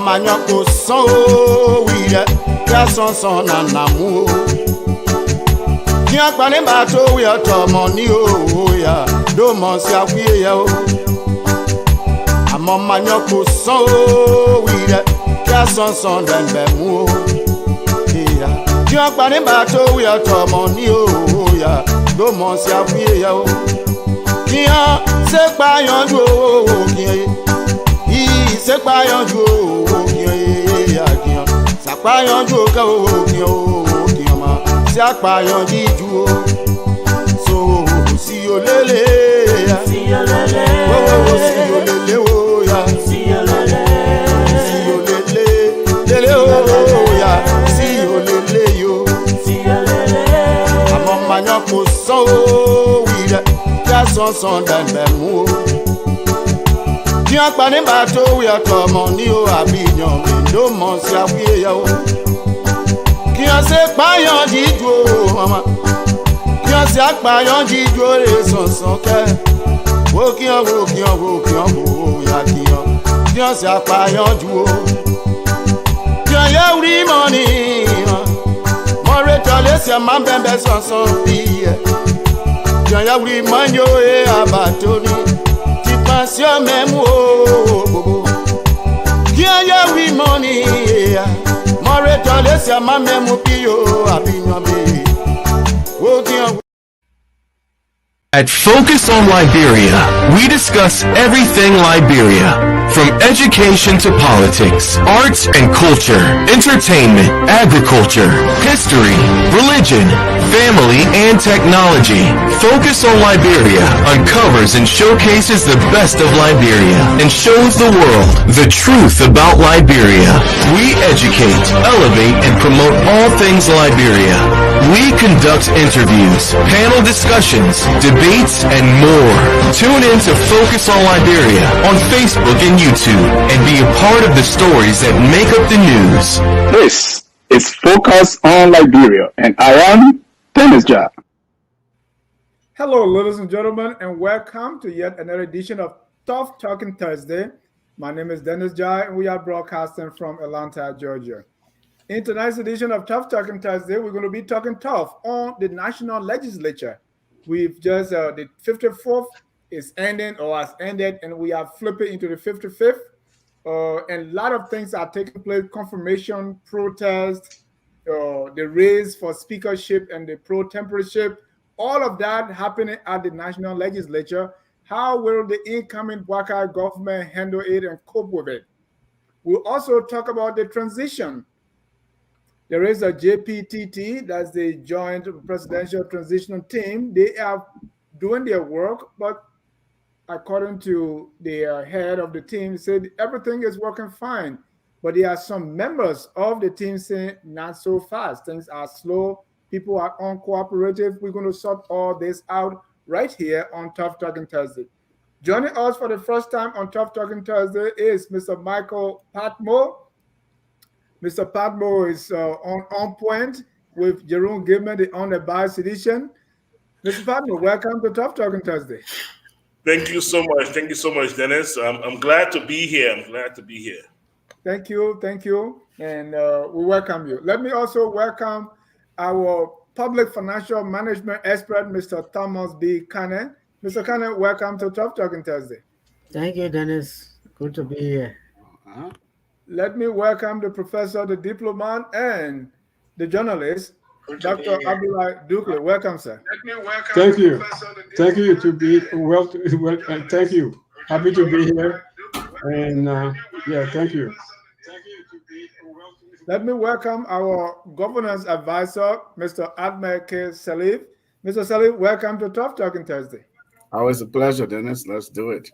manyoko so we ya son na mu. Kia kwani bato we money o ya do mon si awie ya o. Amo manyoko so we ya son den be mu o. Ya kia kwani bato we money o ya do mon si awie ya o. Kia se pa yanju o kia se pa yanju o kia kia sa pa yanju ka o kia ma se pa yanju ju o so si o lele o si o lele o ya si o lele o ya si o lele yo amo manyo ko so wi ya son dan be mu Kia kwani bato we money o abinyon me do mon si awie ya o. Kia se pa yan jijo mama. Kia se pa yan jijo re son ke. Wo kia ya kia. Kia se pa yan ju o. Kia ya uri money. Mo re tole se ma bembe son bi. Kia ya uri manjo e abato ni. Passion même oh Kia ya we money Mo retole se ma même pio abinyo be Wo kia. At Focus on Liberia, we discuss everything Liberia, from education to politics, arts and culture, entertainment, agriculture, history, religion, family, and technology. Focus on Liberia uncovers and showcases the best of Liberia and shows the world the truth about Liberia. We educate, elevate, and promote all things Liberia. We conduct interviews, panel discussions, debates, and more. Tune in to Focus on Liberia on Facebook and YouTube and be a part of the stories that make up the news. This is Focus on Liberia, and I am Dennis Jai. Hello, ladies and gentlemen, and welcome to yet another edition of Tough Talking Thursday. My name is Dennis Jai, and we are broadcasting from Atlanta, Georgia. In tonight's edition of Tough Talking Thursday, we're going to be talking tough on the National Legislature. We've just, the 54th is ending or has ended, and we are flipping into the 55th. And a lot of things are taking place, confirmation, protest, the race for speakership and the pro-tempership, all of that happening at the National Legislature. How will the incoming Boakai government handle it and cope with it? We'll also talk about the transition. There is a JPTT, that's the Joint Presidential Transitional Team. They are doing their work, but according to the head of the team, said everything is working fine. But there are some members of the team saying not so fast. Things are slow. People are uncooperative. We're going to sort all this out right here on Tough Talking Thursday. Joining us for the first time on Tough Talking Thursday is Mr. Michael Patmo. Mr. Patmo is on point with Jerome Gilman, the unbiased edition. Mr. Patmo, welcome to Tough Talking Thursday. Thank you so much. Thank you so much, Dennis. I'm glad to be here. Thank you. And we welcome you. Let me also welcome our public financial management expert, Mr. Thomas B. Cannon. Mr. Cannon, welcome to Tough Talking Thursday. Thank you, Dennis. Good to be here. Let me welcome the professor, the diplomat, and the journalist, Dr. Abdullah Dukle. Welcome, sir. Thank you. Thank you to be well. Thank you. Happy to be here. And thank you. Let me welcome our governance advisor, Mr. Ahmed K. Salif. Mr. Salif, welcome to Tough Talking Thursday. Always a pleasure, Dennis. Let's do it.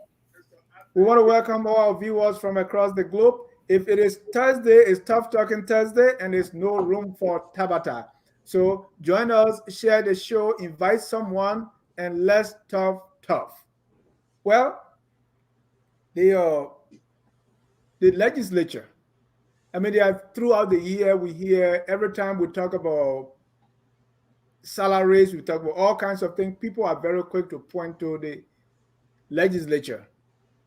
We want to welcome all our viewers from across the globe. If it is Thursday, it's Tough Talking Thursday, and there's no room for Tabata. So join us, share the show, invite someone, and let's talk tough. Well, the legislature, I mean, throughout the year, we hear every time we talk about salaries, we talk about all kinds of things. People are very quick to point to the legislature,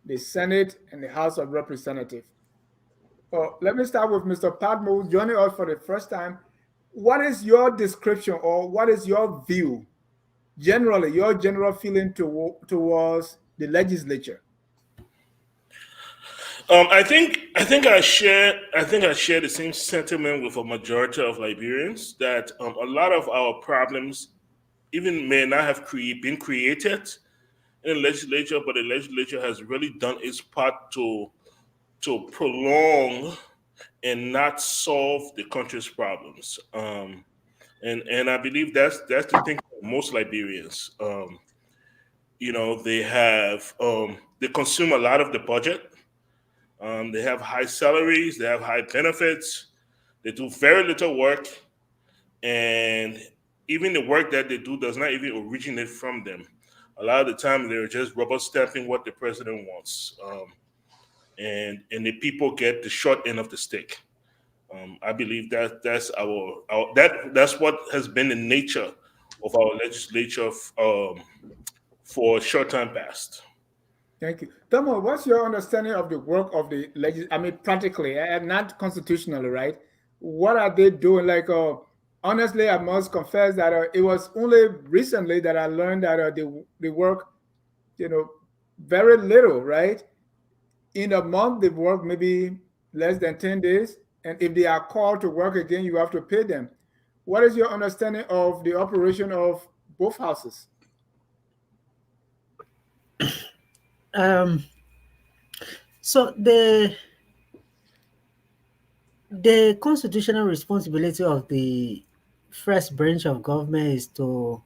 the Senate, and the House of Representatives. Let me start with Mr. Padmo joining us for the first time. What is your description or what is your view, generally, your general feeling towards the legislature? I think I share the same sentiment with a majority of Liberians that a lot of our problems even may not have been created in the legislature, but the legislature has really done its part to prolong and not solve the country's problems. And I believe that's the thing for most Liberians. They consume a lot of the budget. They have high salaries, they have high benefits, they do very little work, and even the work that they do does not even originate from them. A lot of the time, they're just rubber stamping what the president wants, and the people get the short end of the stick. I believe that's what has been the nature of our legislature for a short time past. Thank you. Tomo, what's your understanding of the work of the legislature? I mean, practically, and not constitutionally, right? What are they doing? Like, honestly, I must confess that it was only recently that I learned that they work, very little, right? In a month, they work maybe less than 10 days. And if they are called to work again, you have to pay them. What is your understanding of the operation of both houses? So the constitutional responsibility of the first branch of government is to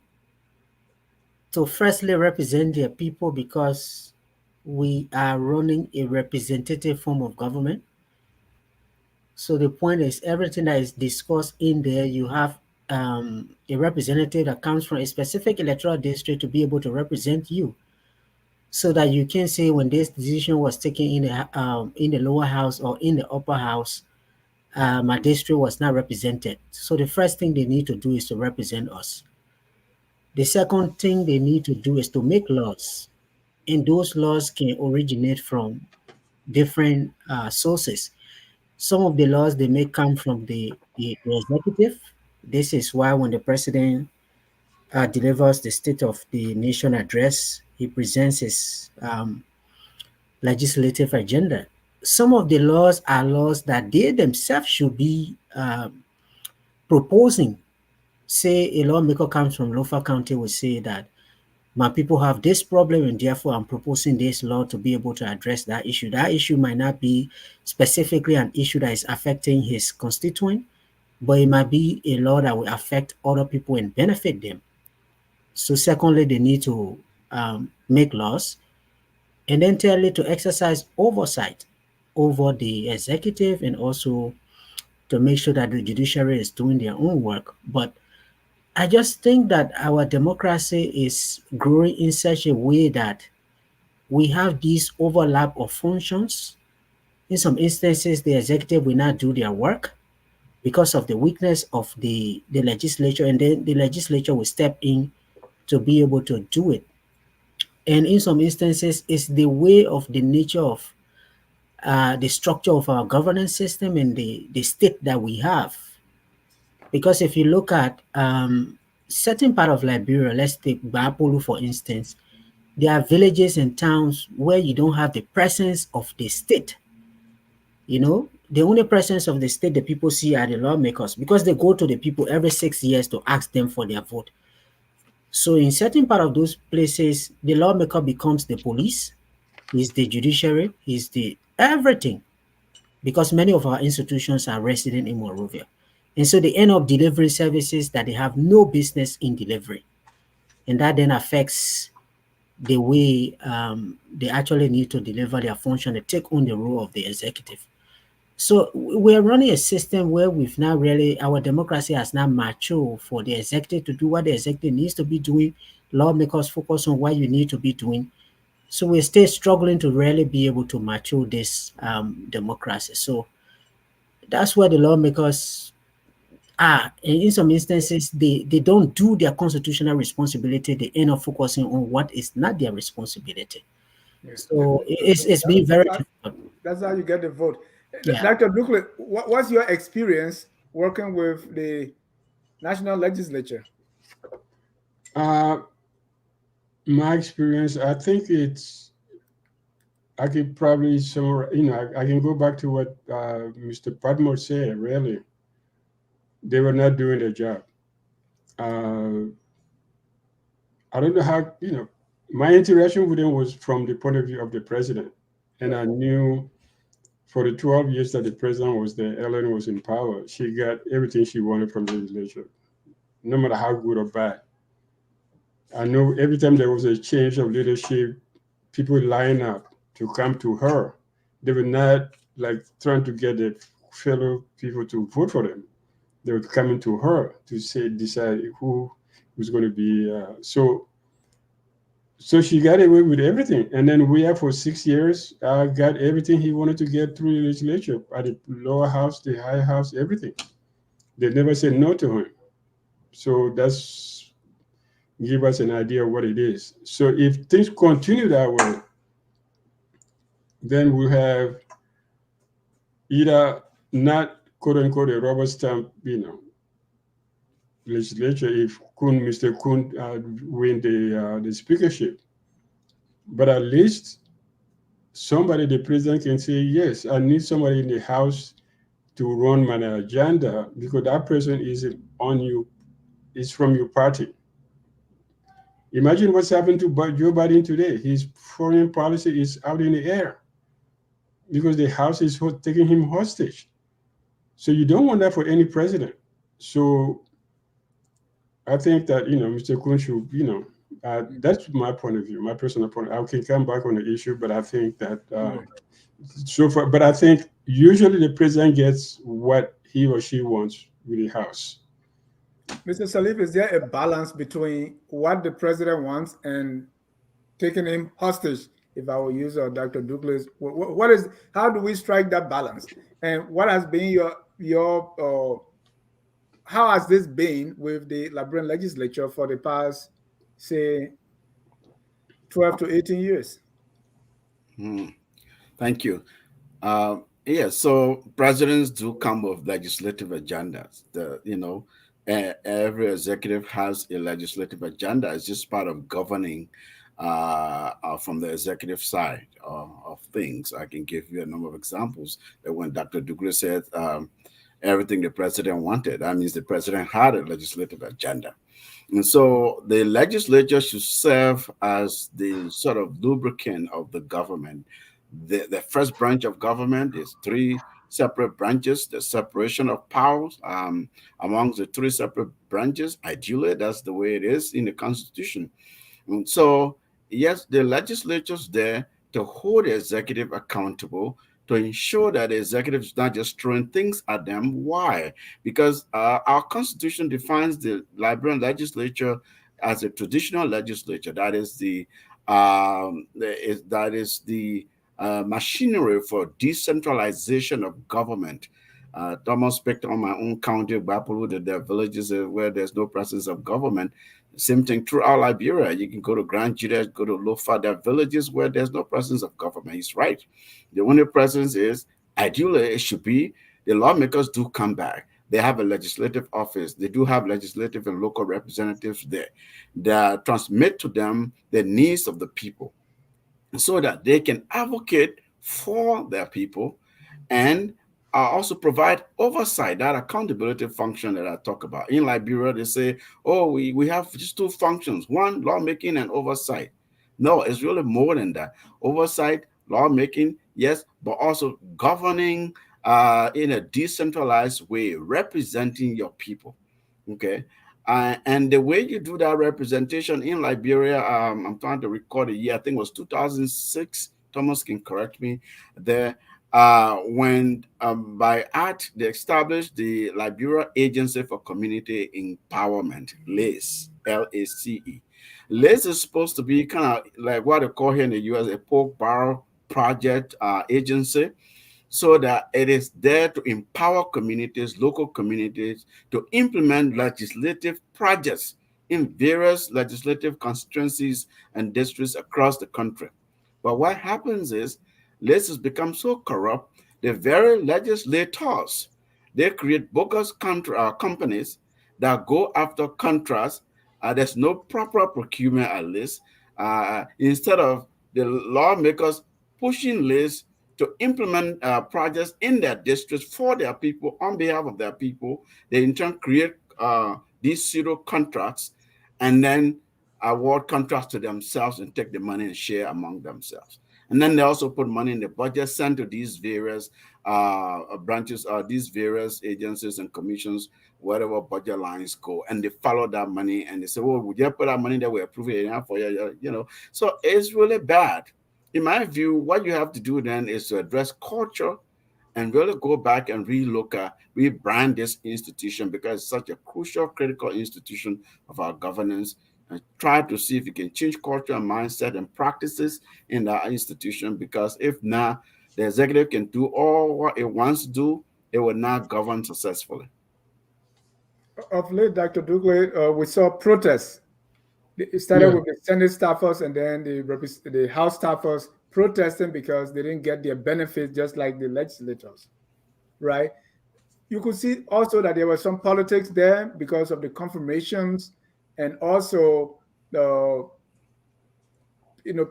firstly represent their people, because we are running a representative form of government. So the point is, everything that is discussed in there, you have a representative that comes from a specific electoral district to be able to represent you, so that you can say when this decision was taken in the lower house or in the upper house, my district was not represented. So the first thing they need to do is to represent us. The second thing they need to do is to make laws, and those laws can originate from different sources. Some of the laws they may come from the executive. This is why when the president delivers the State of the Nation address, he presents his legislative agenda. Some of the laws are laws that they themselves should be proposing. Say a lawmaker comes from Lofa County will say that my people have this problem and therefore I'm proposing this law to be able to address that issue. That issue might not be specifically an issue that is affecting his constituent, but it might be a law that will affect other people and benefit them. So secondly, they need to make laws, and then thirdly, to exercise oversight over the executive, and also to make sure that the judiciary is doing their own work. But I just think that our democracy is growing in such a way that we have this overlap of functions. In some instances, the executive will not do their work because of the weakness of the legislature, and then the legislature will step in to be able to do it. And in some instances, it's the way of the nature of the structure of our governance system and the state that we have. Because if you look at certain part of Liberia, let's take Bapolu for instance, there are villages and towns where you don't have the presence of the state. The only presence of the state the people see are the lawmakers, because they go to the people every 6 years to ask them for their vote. So in certain part of those places, the lawmaker becomes the police, he's the judiciary, he's the everything, because many of our institutions are resident in Monrovia. And so they end up delivering services that they have no business in delivering. And that then affects the way they actually need to deliver their function, to take on the role of the executive. So we're running a system where we've not really, our democracy has not matured for the executive to do what the executive needs to be doing. Lawmakers focus on what you need to be doing. So we're still struggling to really be able to mature this democracy. So that's where the lawmakers are. And in some instances, they don't do their constitutional responsibility. They end up focusing on what is not their responsibility. So it's been very difficult. That's how you get the vote. Yeah. Dr. Dukley, what's your experience working with the national legislature? My experience, I think I could probably I can go back to what Mr. Padmore said. Really, they were not doing their job. I don't know how, my interaction with them was from the point of view of the president. And I knew for the 12 years that the president was there, Ellen was in power, she got everything she wanted from the legislature, no matter how good or bad. I know every time there was a change of leadership, people line up to come to her. They were not like trying to get the fellow people to vote for them. They were coming to her to decide who was going to be. So she got away with everything. And then we have for 6 years got everything he wanted to get through the legislature, at the lower house, the higher house, everything. They never said no to him. So that's give us an idea of what it is. So if things continue that way, then we have either not quote unquote a rubber stamp, legislature if Mr. Kun win the speakership. But at least somebody, the president can say, yes, I need somebody in the house to run my agenda because that person is from your party. Imagine what's happened to Joe Biden today. His foreign policy is out in the air because the house is taking him hostage. So you don't want that for any president. So I think that, Mr. Kun should, that's my point of view, my personal point. I can come back on the issue, but I think that so far, but I think usually the president gets what he or she wants with the House. Mr. Salif, is there a balance between what the president wants and taking him hostage? If I will use Dr. Douglas, how do we strike that balance? And what has been your how has this been with the Liberian legislature for the past, say, 12 to 18 years? Thank you. So presidents do come with legislative agendas. Every executive has a legislative agenda. It's just part of governing from the executive side of things. I can give you a number of examples that when Dr. Douglas said everything the president wanted, that means the president had a legislative agenda. And so the legislature should serve as the sort of lubricant of the government. The first branch of government is three separate branches, the separation of powers amongst the three separate branches. Ideally, that's the way it is in the Constitution. And so, yes, the legislature's there to hold the executive accountable, to ensure that the executive is not just throwing things at them. Why? Because our Constitution defines the Liberian legislature as a traditional legislature. That is the machinery for decentralization of government. Thomas picked on my own county, Bapolu, that there are villages where there's no presence of government. Same thing throughout Liberia. You can go to Grand Juda, go to Lofa. There are villages where there's no presence of government. He's right. The only presence is, ideally, it should be the lawmakers do come back. They have a legislative office. They do have legislative and local representatives there that transmit to them the needs of the people so that they can advocate for their people and also provide oversight, that accountability function that I talk about. In Liberia, they say, oh, we have just two functions, one, lawmaking and oversight. No, it's really more than that. Oversight, lawmaking, yes, but also governing in a decentralized way, representing your people, okay? And the way you do that representation in Liberia, I'm trying to record a year, I think it was 2006, Thomas can correct me there, when by Act, they established the Liberia Agency for Community Empowerment, LACE, L-A-C-E. LACE is supposed to be kind of like what they call here in the U.S. a pork barrel project agency, so that it is there to empower communities, local communities, to implement legislative projects in various legislative constituencies and districts across the country. But what happens is, LACE has become so corrupt the very legislators, they create bogus companies that go after contracts. There's no proper procurement at least. Instead of the lawmakers pushing lists to implement projects in their districts for their people, on behalf of their people, they in turn create these pseudo contracts and then award contracts to themselves and take the money and share among themselves. And then they also put money in the budget, sent to these various branches, these various agencies and commissions, wherever budget lines go, and they follow that money and they say, "Well, would you put that money that we approve it for you?" You know, so it's really bad. In my view, what you have to do then is to address culture and really go back and relook at, rebrand this institution because it's such a crucial, critical institution of our governance, and try to see if you can change culture and mindset and practices in that institution, because if not, the executive can do all what it wants to do, it will not govern successfully. Of late, Dr. Dugley, we saw protests. It started with the Senate staffers and then the House staffers protesting because they didn't get their benefits just like the legislators, right? You could see also that there was some politics there because of the confirmations, and also the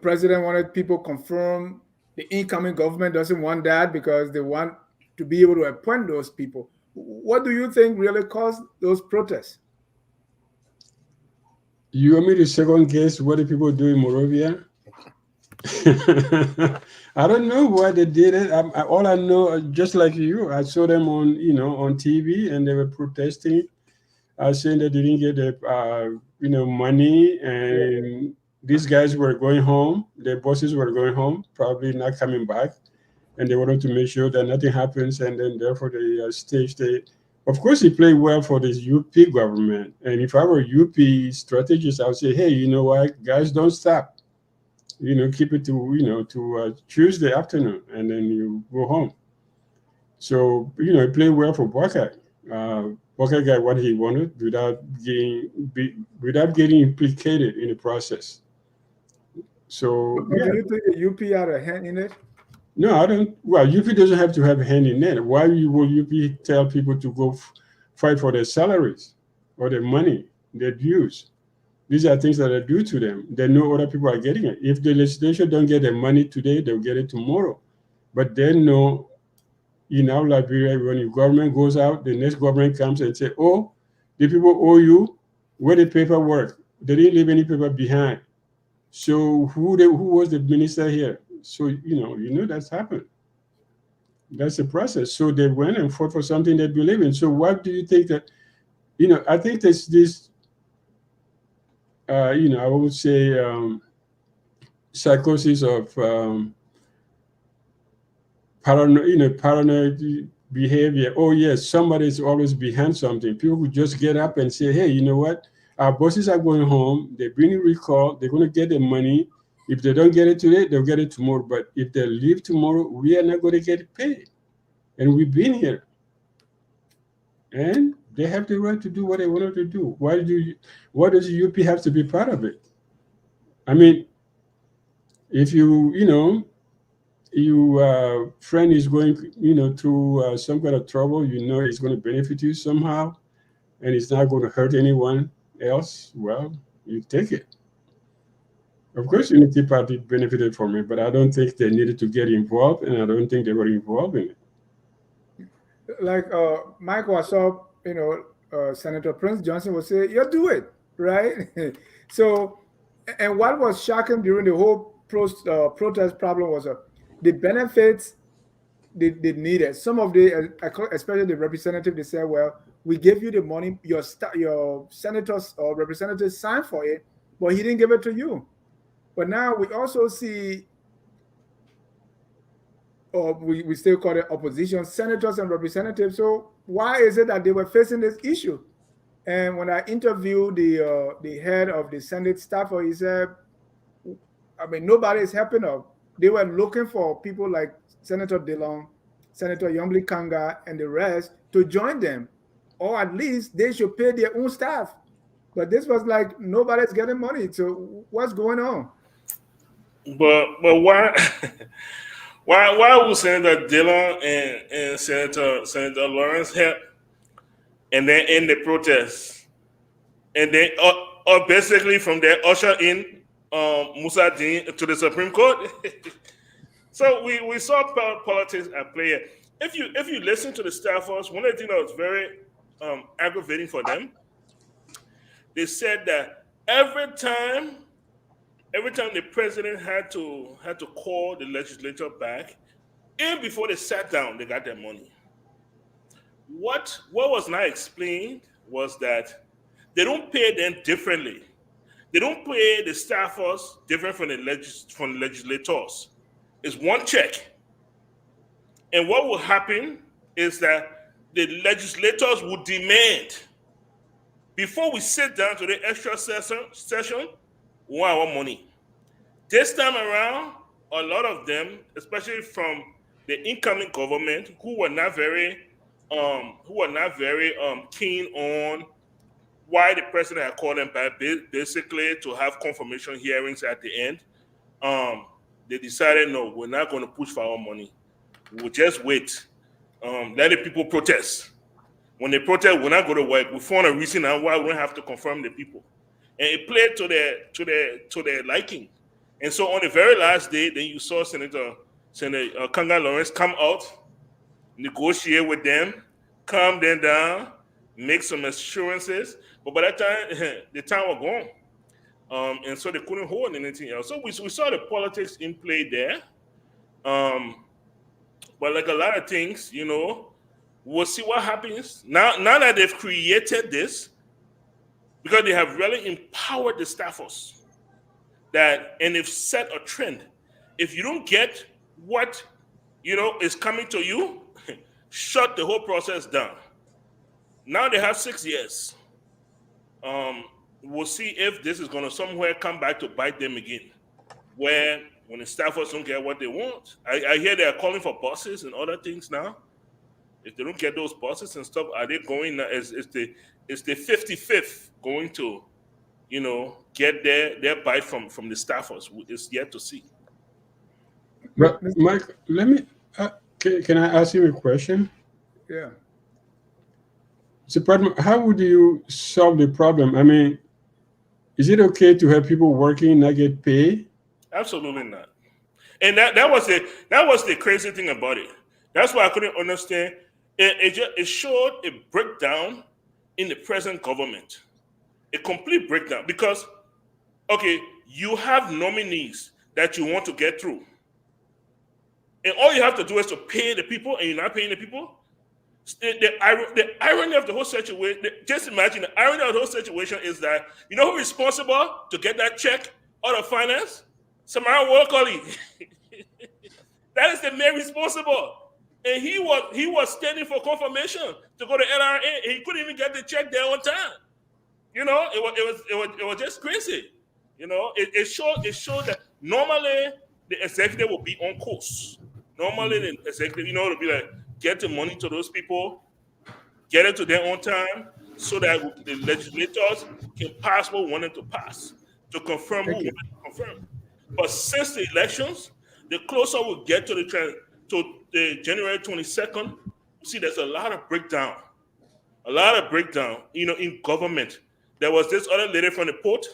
president wanted people confirm. The incoming government doesn't want that because they want to be able to appoint those people. What do you think really caused those protests? You want me to second guess what the people do in Moravia? I don't know why they did it. All I know, just like you, I saw them on on TV, and they were protesting, saying that they didn't get the money, and these guys were going home. Their bosses were going home, probably not coming back, and they wanted to make sure that nothing happens, and then therefore they staged it. Of course, it played well for this UP government. And if I were UP strategist, I would say, hey, you know what, guys, don't stop. Keep it to Tuesday afternoon, and then you go home. So, it played well for Boakai. Boakai got what he wanted without getting implicated in the process. So, do you think the UP had a hand in it? No, I don't. Well, UP doesn't have to have a hand in it. Why will UP tell people to go fight for their salaries or their money, their dues? These are things that are due to them. They know other people are getting it. If the legislature don't get their money today, they'll get it tomorrow. But they know in our Liberia, when your government goes out, the next government comes and say, oh, the people owe you, where the paperwork? They didn't leave any paper behind. So who was the minister here? So, that's happened. That's the process. So they went and fought for something they believe in. So what do you think that, I think there's this, I would say psychosis of paranoid behavior. Oh, yes, somebody is always behind something. People would just get up and say, hey, you know what? Our bosses are going home. They're being recalled. They're going to get their money. If they don't get it today, they'll get it tomorrow. But if they leave tomorrow, we are not going to get paid. And we've been here. And they have the right to do what they wanted to do. Why does the UP have to be part of it? I mean, if your friend is going, through some kind of trouble, it's going to benefit you somehow, and it's not going to hurt anyone else, well, you take it. Of course, Unity Party benefited from it, but I don't think they needed to get involved, and I don't think they were involved in it. Like Michael, I saw, Senator Prince Johnson would say, "You do it, right?" So, and what was shocking during the whole protest problem was the benefits they needed. Some of the, especially the representative, they said, "Well, we gave you the money, your senators or representatives signed for it, but he didn't give it to you." But now we also see, or we still call it opposition, senators and representatives. So why is it that they were facing this issue? And when I interviewed the head of the Senate staffer, he said, I mean, nobody is helping them. They were looking for people like Senator Dillon, Senator Yombly Kanga, and the rest to join them, or at least they should pay their own staff. But this was like nobody's getting money. So what's going on? But why Why will Senator Dillon and Senator Lawrence help and then end the protest? And then or basically from there usher in Musa Dean to the Supreme Court. So we saw politics at play here. If you listen to the staffers, one of the things that was very aggravating for them, they said that every time the president had to call the legislature back, even before they sat down, they got their money. What was not explained was that they don't pay them differently. They don't pay the staffers different from the legislators. It's one check. And what will happen is that the legislators will demand, before we sit down to the extra session, we want our money. This time around, a lot of them, especially from the incoming government, who were not very keen on why the president had called them back, basically to have confirmation hearings at the end. They decided, no, we're not going to push for our money. We'll just wait. Let the people protest. When they protest, we're not going to work. We found a reason why we don't have to confirm the people. And it played to their liking. And so on the very last day, then you saw Senator Kanga Lawrence come out, negotiate with them, calm them down, make some assurances. But by that time, the time was gone. And so they couldn't hold anything else. So we saw the politics in play there. But like a lot of things, we'll see what happens. Now that they've created this, because they have really empowered the staffers, and they've set a trend. If you don't get what is coming to you, shut the whole process down. Now they have 6 years. We'll see if this is going to somewhere come back to bite them again, where when the staffers don't get what they want. I hear they are calling for buses and other things now. If they don't get those buses and stuff, are they going? Is the 55th going to, get their bite from the staffers? It's yet to see. But Mike, let me. Can I ask you a question? Yeah. So, how would you solve the problem? I mean, is it okay to have people working not get paid? Absolutely not. And that was the crazy thing about it. That's why I couldn't understand. It showed a breakdown in the present government, a complete breakdown. Because, okay, you have nominees that you want to get through, and all you have to do is to pay the people, and you're not paying the people. The irony of the whole situation, just imagine the irony of the whole situation is that, who's responsible to get that check out of finance? Samara Wolcoli. That is the man responsible. And he was standing for confirmation to go to LRA, and he couldn't even get the check there on time. It was just crazy. It showed that normally the executive will be on course. Normally the executive, will be like, get the money to those people, get it to them on time, so that the legislators can pass what we wanted to pass, to confirm who wanted to confirm. But since the elections, the closer we get to the January 22nd, see there's a lot of breakdown. In government. There was this other lady from the port,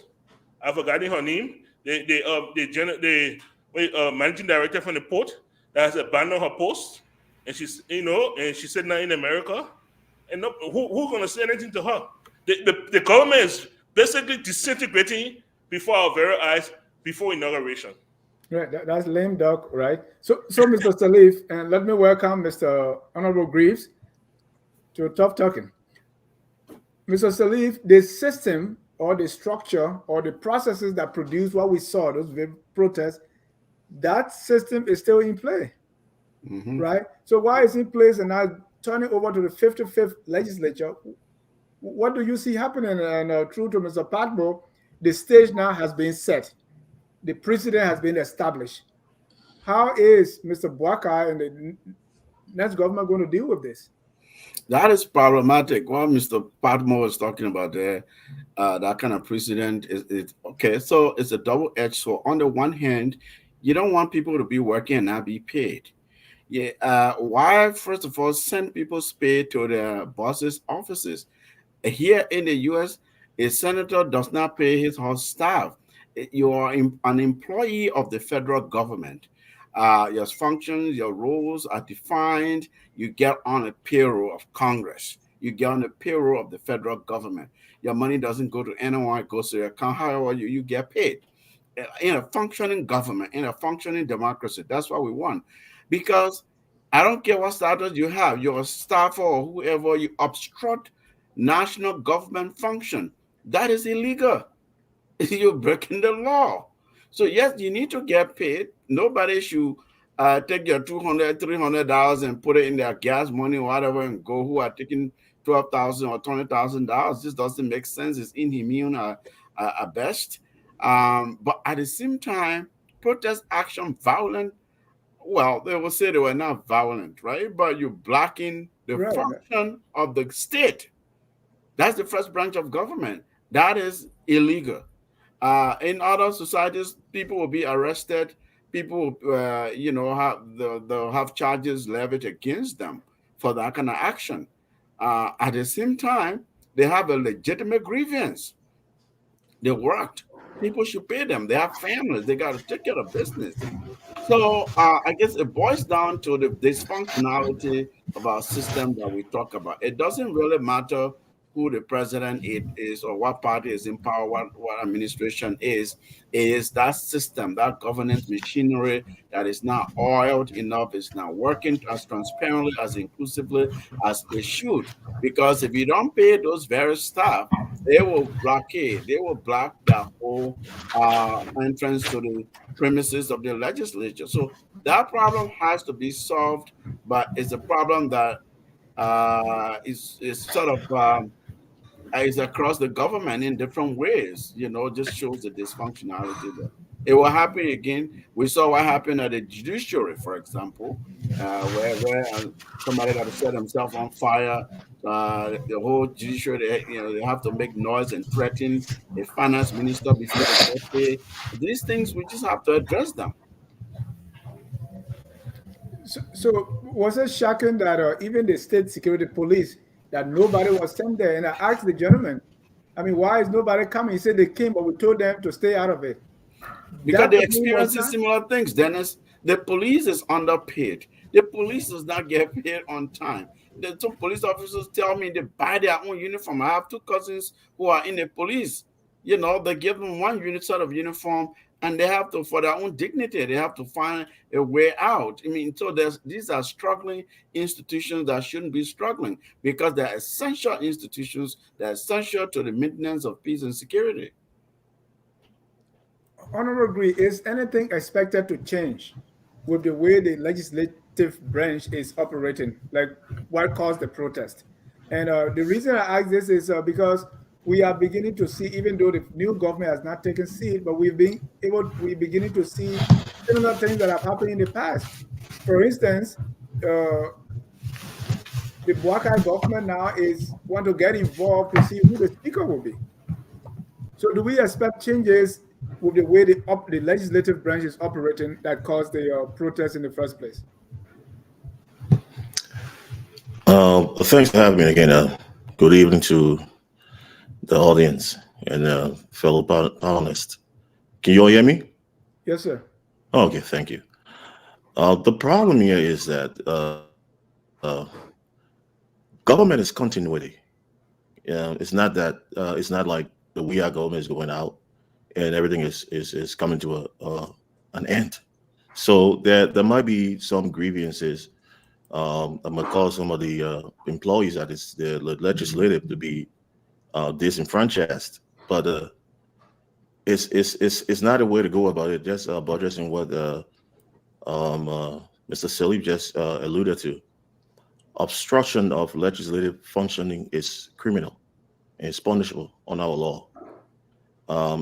I've forgotten her name, the managing director from the port that has abandoned her post, and she's said now in America, and who's going to say anything to her? The government is basically disintegrating before our very eyes before inauguration. Right, that's lame duck, right? So Mr. Salif, and let me welcome Mr. Honorable Greaves to Tough Talking. Mr. Salif, the system or the structure or the processes that produce what we saw, those protests, that system is still in play, right? So why is it in place and now turning over to the 55th legislature? What do you see happening? And true to Mr. Patmo, the stage now has been set. The precedent has been established. How is Mr. Boakai and the next government going to deal with this? That is problematic. What Mr. Patmo was talking about there, that kind of precedent is okay. So it's a double-edged sword. On the one hand, You don't want people to be working and not be paid. Yeah. Why, first of all, send people's pay to their bosses' offices? Here in the U.S., a senator does not pay his whole staff. You are an employee of the federal government. Your functions, your roles are defined. You get on a payroll of Congress. You get on the payroll of the federal government. Your money doesn't go to anyone; it goes to your account. However, you get paid in a functioning government, in a functioning democracy. That's what we want. Because I don't care what status you have, you're a staffer or whoever, you obstruct national government function. That is illegal. You're breaking the law. So yes, you need to get paid. Nobody should take your $200, $300 and put it in their gas money or whatever and go who are taking $12,000 or $20,000. This doesn't make sense. It's inhumane at best. But at the same time, protest action violent. Well, they will say they were not violent, right? But you're blocking the function of the state. That's the first branch of government. That is illegal. In other societies, people will be arrested. People, they'll have charges levied against them for that kind of action. At the same time, they have a legitimate grievance. They worked. People should pay them. They have families. They got to take care of business. So I guess it boils down to the dysfunctionality of our system that we talk about. It doesn't really matter who the president is or what party is in power, what administration is. It is that system, that governance machinery that is not oiled enough, is not working as transparently, as inclusively as it should. Because if you don't pay those various staff, they will blockade, they will block the whole entrance to the premises of the legislature. So that problem has to be solved, but it's a problem that is sort of is across the government in different ways. Just shows the dysfunctionality there. It will happen again. We saw what happened at the judiciary, for example, where somebody that set himself on fire. The whole judiciary, they have to make noise and threaten a finance minister before they get paid. These things, we just have to address them. So was it shocking that even the state security police, that nobody was sent there? And I asked the gentleman, I mean, why is nobody coming? He said they came, but we told them to stay out of it. Because they experiencing similar things, Dennis. The police is underpaid. The police does not get paid on time. The two police officers tell me they buy their own uniform. I have two cousins who are in the police. They give them one set of uniform, and they have to, for their own dignity, they have to find a way out. I mean, so these are struggling institutions that shouldn't be struggling, because they're essential institutions. They're essential to the maintenance of peace and security. Honorable Gree, is anything expected to change with the way the legislative branch is operating? Like, what caused the protest? And the reason I ask this is because we are beginning to see, even though the new government has not taken seat, but we're beginning to see similar things that have happened in the past. For instance, the Boakai government now want to get involved to see who the speaker will be. So do we expect changes with the way the legislative branch is operating that caused the protest in the first place? Thanks for having me again. Good evening to the audience and fellow panelists. Can you all hear me? Yes, sir. Okay, thank you. The problem here is that government is continuity. It's not that it's not like the we are government is going out and everything is coming to an end. So there might be some grievances. I'm gonna call some of the employees at the legislative to be disenfranchised, but it's not a way to go about it. Just addressing what Mr. Salib just alluded to. Obstruction of legislative functioning is criminal and it's punishable on our law,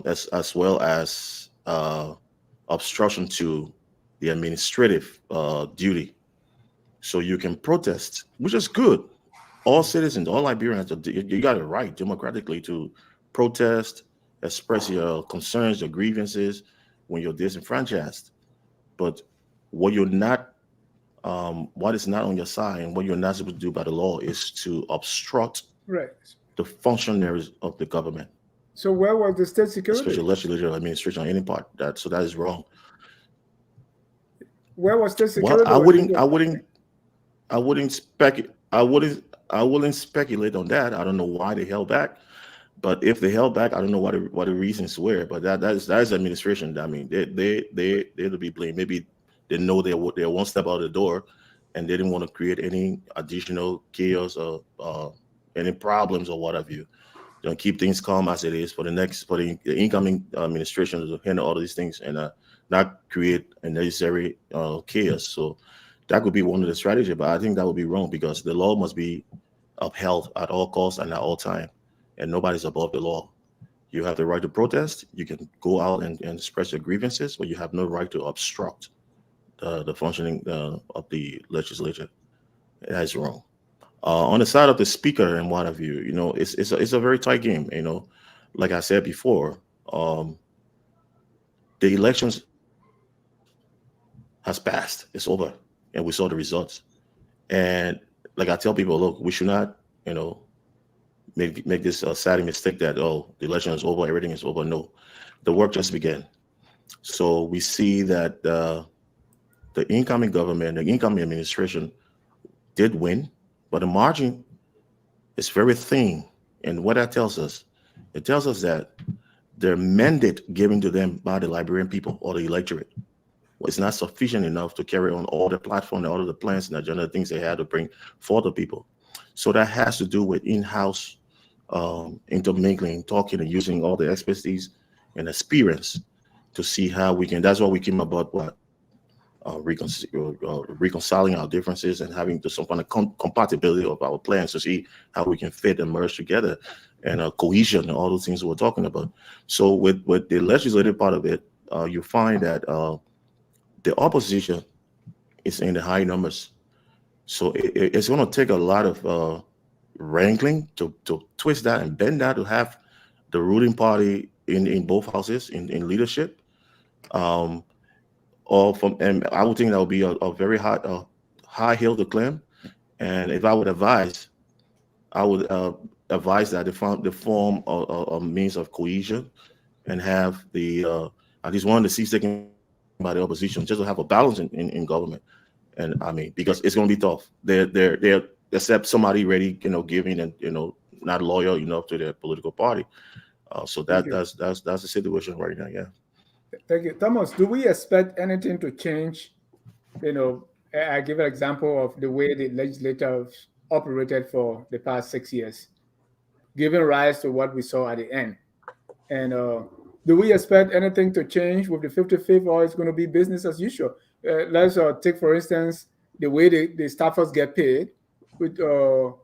as well as obstruction to the administrative duty. So you can protest, which is good. All citizens, all Liberians, you got it right democratically to protest, express your concerns, your grievances when you're disenfranchised. But what you're not, what is not on your side and what you're not supposed to do by the law is to obstruct the functionaries of the government. So where was the state security? Especially legislature administration on any part. So that is wrong. Where was state security? Well, I wouldn't speculate on that. I don't know why they held back. But if they held back, I don't know what the reasons were. But that is administration. I mean, they'll be blamed. Maybe they know they're one step out of the door, and they didn't want to create any additional chaos or any problems or what have you. Don't keep things calm as it is for the incoming administration to handle all of these things and not create unnecessary chaos. So that could be one of the strategies, but I think that would be wrong because the law must be upheld at all costs and at all time, and nobody's above the law. You have the right to protest. You can go out and express your grievances, but you have no right to obstruct the functioning of the legislature. That is wrong. On the side of the speaker and what have you, it's a very tight game. Like I said before, the elections has passed. It's over, and we saw the results. And like I tell people, look, we should not, make this sad mistake that the election is over, everything is over. No, the work just began. So we see that the incoming government, the incoming administration, did win. But the margin is very thin. And what that tells us, it tells us that their mandate given to them by the Liberian people or the electorate was not sufficient enough to carry on all the platform and all of the plans and agenda things they had to bring for the people. So that has to do with in-house intermingling, talking and using all the expertise and experience to see how we can, that's why we came about what? Reconciling our differences and having some kind of compatibility of our plans to see how we can fit and merge together and cohesion and all those things we're talking about. So with the legislative part of it, you find that the opposition is in the high numbers. So it's going to take a lot of wrangling to twist that and bend that to have the ruling party in both houses in leadership. And I would think that would be a very high hill to climb. And if I would advise, I would advise that they form a means of cohesion and have at least one of the seats taken by the opposition, just to have a balance in government. And I mean, because it's going to be tough. They're except somebody ready, giving and not loyal enough to their political party. So that's the situation right now. Yeah. Thank you, Thomas. Do we expect anything to change? I give an example of the way the legislature operated for the past 6 years, giving rise to what we saw at the end. And do we expect anything to change with the 55th, or it's going to be business as usual? Let's take, for instance, the way the staffers get paid, with the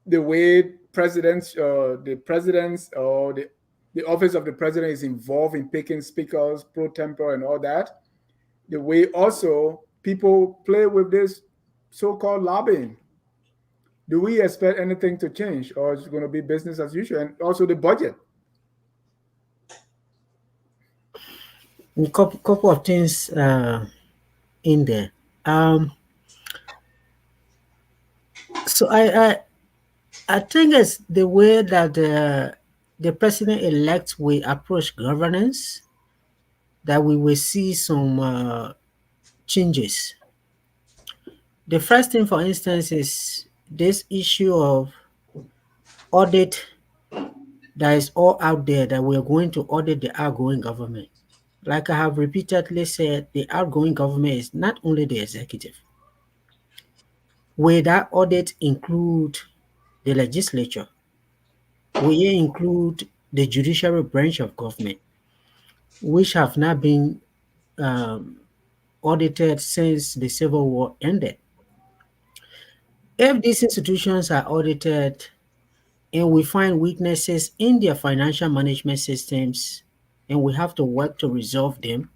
way the presidents or the office of the president is involved in picking speakers, pro tempore, and all that. The way also people play with this so-called lobbying. Do we expect anything to change, or is it going to be business as usual? And also the budget. A couple of things in there. So I think it's the way that the president-elect will approach governance that we will see some changes. The first thing, for instance, is this issue of audit that is all out there, that we're going to audit the outgoing government. Like I have repeatedly said, the outgoing government is not only the executive. Will that audit include the legislature? Will it include the judiciary branch of government, which have not been audited since the Civil War ended? If these institutions are audited and we find weaknesses in their financial management systems and we have to work to resolve them,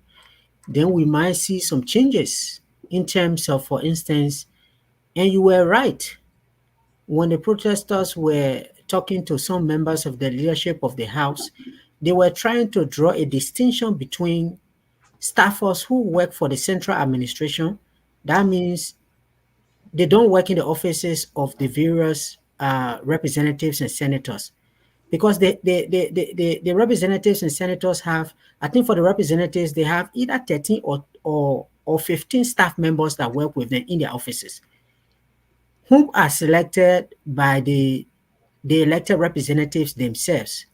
then we might see some changes in terms of, for instance, and you were right, when the protesters were talking to some members of the leadership of the House, they were trying to draw a distinction between staffers who work for the central administration. That means they don't work in the offices of the various representatives and senators, because the representatives and senators have, I think for the representatives, they have either 13 or 15 staff members that work with them in their offices, whom are selected by the elected representatives themselves.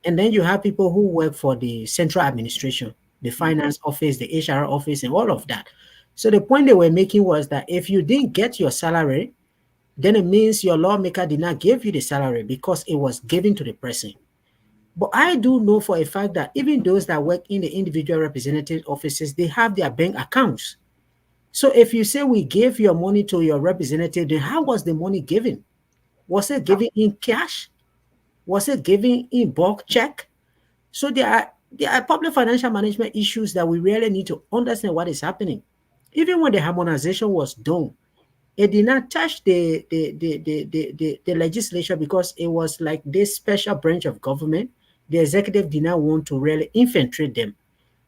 And then you have people who work for the central administration, the finance office, the HR office, and all of that. So the point they were making was that if you didn't get your salary, then it means your lawmaker did not give you the salary because it was given to the person. But I do know for a fact that even those that work in the individual representative offices, they have their bank accounts. So if you say we gave your money to your representative, then how was the money given? Was it given in cash? Was it given in bulk check? So there are public financial management issues that we really need to understand what is happening. Even when the harmonization was done, it did not touch the legislature because it was like this special branch of government. The executive did not want to really infiltrate them.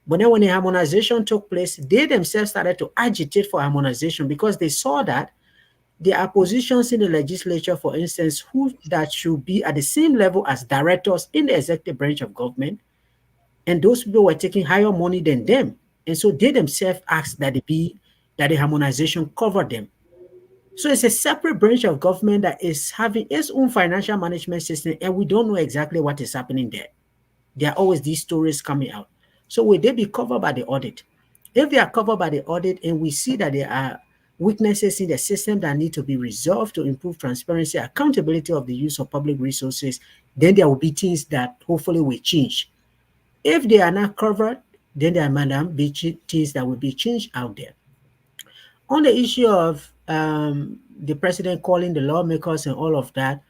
But then when the harmonization took place, they themselves started to agitate for harmonization because they saw that there are positions in the legislature, for instance, who that should be at the same level as directors in the executive branch of government, and those people were taking higher money than them. And so they themselves asked that the harmonization cover them. So it's a separate branch of government that is having its own financial management system, and we don't know exactly what is happening there. There are always these stories coming out. So will they be covered by the audit? If they are covered by the audit and we see that there are weaknesses in the system that need to be resolved to improve transparency, accountability of the use of public resources, then there will be things that hopefully will change. If they are not covered, then there might not be things that will be changed out there. On the issue of the president calling the lawmakers and all of that,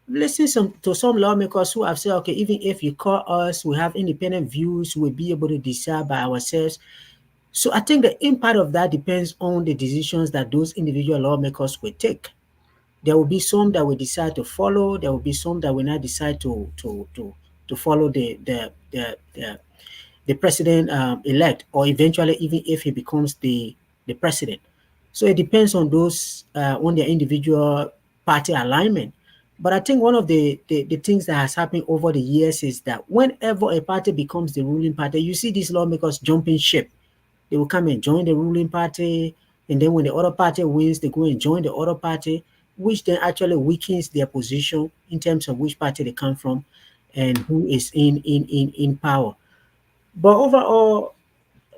listen to some lawmakers who have said, okay, even if you call us, we have independent views, we'll be able to decide by ourselves. So I think the impact of that depends on the decisions that those individual lawmakers will take. There will be some that will decide to follow. There will be some that will not decide to follow the president elect, or eventually even if he becomes the president. So it depends on those on their individual party alignment. But I think one of the things that has happened over the years is that whenever a party becomes the ruling party, you see these lawmakers jumping ship. They will come and join the ruling party, and then when the other party wins, they go and join the other party, which then actually weakens their position in terms of which party they come from and who is in power. But overall,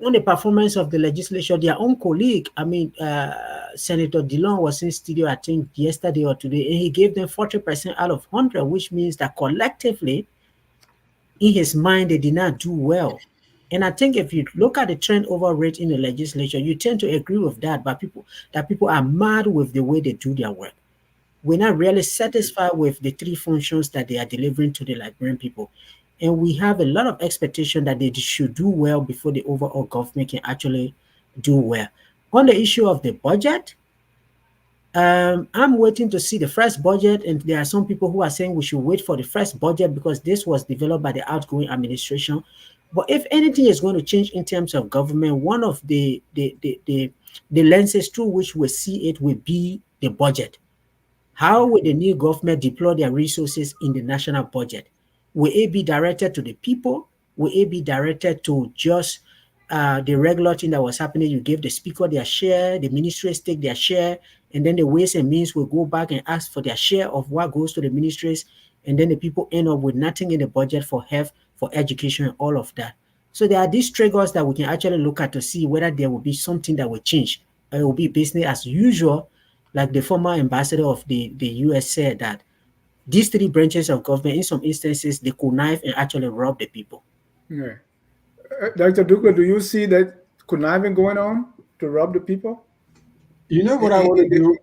on the performance of the legislature, their own colleague, Senator Dillon was in studio, I think, yesterday or today, and he gave them 40% out of 100, which means that collectively, in his mind, they did not do well. And I think if you look at the turnover rate in the legislature, you tend to agree with that, but people are mad with the way they do their work. We're not really satisfied with the three functions that they are delivering to the Liberian people. And we have a lot of expectation that they should do well before the overall government can actually do well. On the issue of the budget, I'm waiting to see the first budget, and there are some people who are saying we should wait for the first budget because this was developed by the outgoing administration. But if anything is going to change in terms of government, one of the lenses through which we see it will be the budget. How will the new government deploy their resources in the national budget? Will it be directed to the people? Will it be directed to just the regular thing that was happening? You give the speaker their share, the ministries take their share, and then the Ways and Means will go back and ask for their share of what goes to the ministries, and then the people end up with nothing in the budget for health, for education, and all of that. So there are these triggers that we can actually look at to see whether there will be something that will change, or it will be business as usual, like the former ambassador of the US said that these three branches of government, in some instances, they connive and actually rob the people. Yeah. Dr. Duka, do you see that conniving going on to rob the people? You know what I want to do?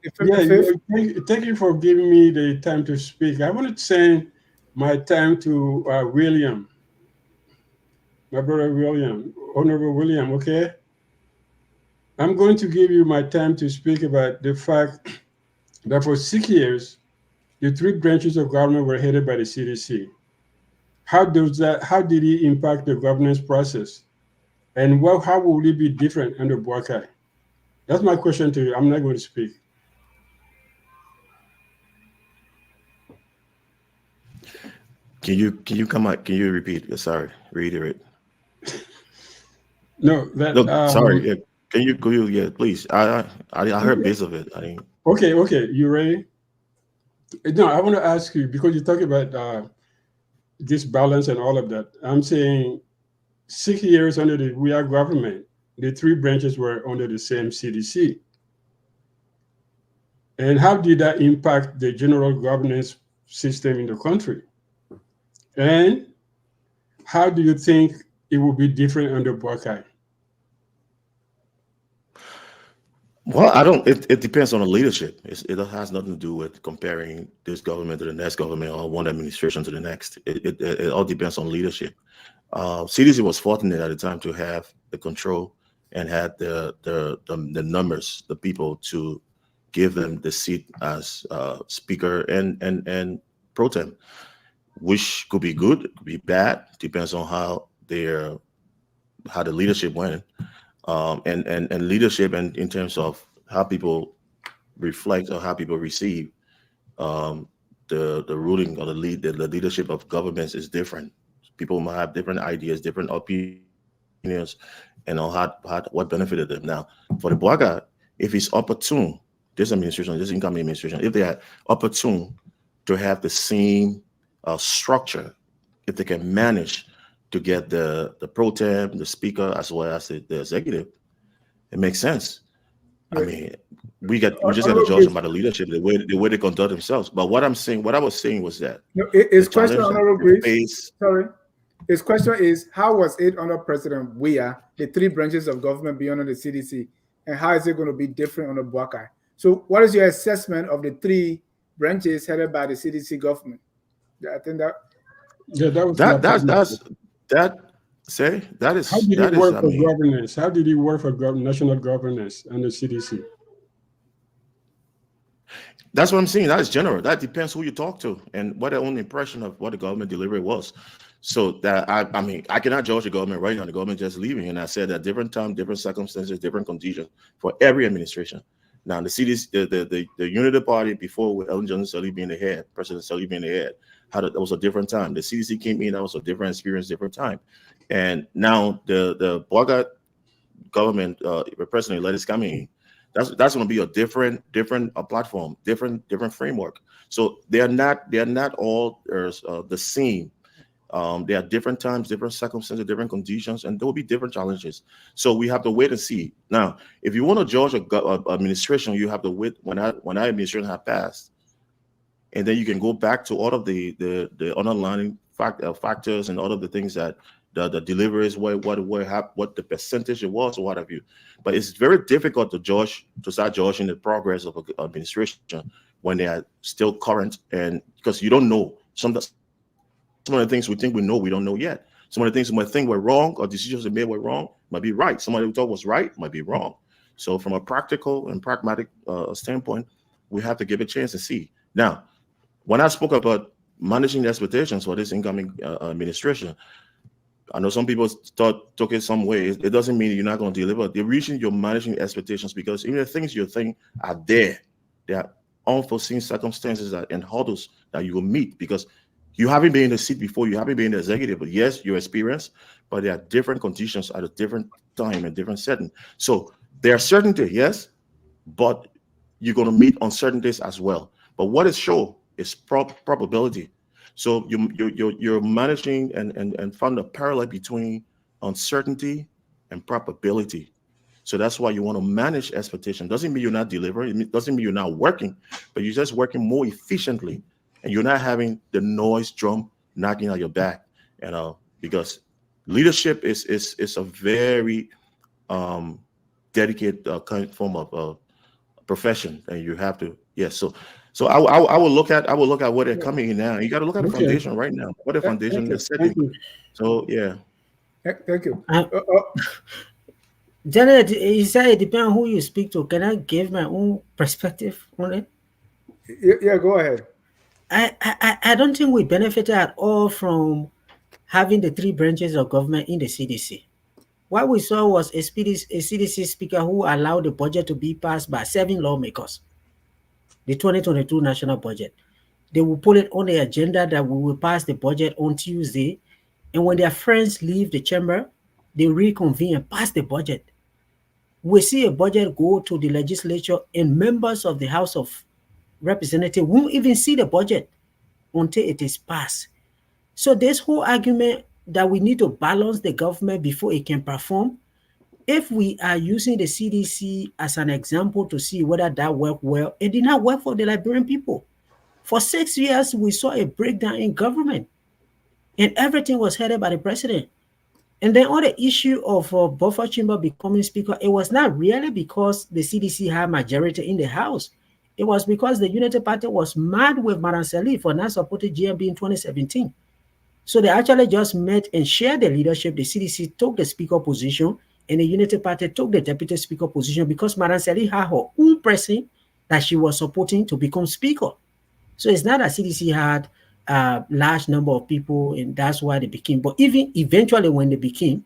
Thank you for giving me the time to speak. I want to send my time to William, my brother William, Honorable William, okay? I'm going to give you my time to speak about the fact that for 6 years, the three branches of government were headed by the CDC. How did it impact the governance process? And how will it be different under Boakai? That's my question to you. I'm not going to speak. Can you come out? Can you repeat? Sorry, reiterate. No, sorry. Yeah. Can you? Yeah, please. I heard bits of it. Okay. You ready? No, I want to ask you, because you talk about this balance and all of that. I'm saying 6 years under the WIA government, the three branches were under the same CDC. And how did that impact the general governance system in the country? And how do you think it will be different under Boakai? Well, I don't. It depends on the leadership. It has nothing to do with comparing this government to the next government or one administration to the next. It all depends on leadership. CDC was fortunate at the time to have the control and had the numbers, the people to give them the seat as speaker and pro tem, which could be good, could be bad, depends on how the leadership went. And leadership, and in terms of how people reflect or how people receive the ruling or the leadership of governments is different. People might have different ideas, different opinions, and on what benefited them. Now, for the Boakai, if it's opportune, this administration, this incoming administration, if they are opportune to have the same structure, if they can manage to get the pro tem, the speaker, as well as the executive, it makes sense. I mean, we just got to judge them by the leadership, the way they conduct themselves. But what I was saying was that his question, Honorable Grace, sorry, his question is, how was it under President Weah, the three branches of government beyond the CDC, and how is it going to be different under Boakai? So, what is your assessment of the three branches headed by the CDC government? I think that. Yeah, that is. How did it work for governance? How did it work for national governance and the CDC? That's what I'm saying. That is general. That depends who you talk to and what their own impression of what the government delivery was. So that I mean, I cannot judge the government right now. The government just leaving, and I said at different time, different circumstances, different conditions for every administration. Now the CDC, the Unity Party before with Ellen Johnson Sirleaf being the head, President Sirleaf being the head, that was a different time. The CDC came in, that was a different experience, different time. And now the Boakai government, President is coming in. That's going to be a different platform, different framework. So they are not all the same. There are different times, different circumstances, different conditions, and there will be different challenges. So we have to wait and see. Now, if you want to judge a administration, you have to wait when that administration has passed, and then you can go back to all of the underlying factors and all of the things that the deliveries, what the percentage it was, or what have you. But it's very difficult to start judging the progress of an administration when they are still current, and because you don't know some of the things we think we know, we don't know yet. Some of the things we might think were wrong or decisions they made were wrong might be right. Somebody we thought was right might be wrong. So from a practical and pragmatic standpoint, we have to give a chance to see. Now, when I spoke about managing the expectations for this incoming administration, I know some people took it some way. It doesn't mean you're not going to deliver. The reason you're managing expectations, because even the things you think are there are unforeseen circumstances and hurdles that you will meet, because you haven't been in the seat before, you haven't been in the executive, but yes, you're experienced, but there are different conditions at a different time and different setting. So there are certainty, yes, but you're going to meet uncertainties as well. But what is sure is probability. So you're managing and found a parallel between uncertainty and probability. So that's why you want to manage expectation. Doesn't mean you're not delivering. It doesn't mean you're not working, but you're just working more efficiently, and you're not having the noise drum knocking at your back. Because leadership is a very dedicated form of profession, and you have to So I will look at where they're coming in now. You got to look at the foundation right now. What the foundation is setting. So yeah. Thank you. Janet, you said it depends on who you speak to. Can I give my own perspective on it? Yeah, go ahead. I don't think we benefited at all from having the three branches of government in the CDC. What we saw was a CDC speaker who allowed the budget to be passed by 7 lawmakers, the 2022 national budget. They will put it on the agenda that we will pass the budget on Tuesday. And when their friends leave the chamber, they reconvene and pass the budget. We see a budget go to the legislature, and members of the House of Representatives won't even see the budget until it is passed. So this whole argument that we need to balance the government before it can perform, if we are using the CDC as an example to see whether that worked well, it did not work for the Liberian people. For 6 years, we saw a breakdown in government, and everything was headed by the president. And then on the issue of Buffer Chamber becoming speaker, it was not really because the CDC had majority in the House. It was because the Unity Party was mad with Madam Salih for not supporting GMB in 2017. So they actually just met and shared the leadership. The CDC took the speaker position, and the Unity Party took the deputy speaker position because Madam Salih had her own person that she was supporting to become speaker. So it's not that CDC had a large number of people, and that's why they became. But even eventually, when they became,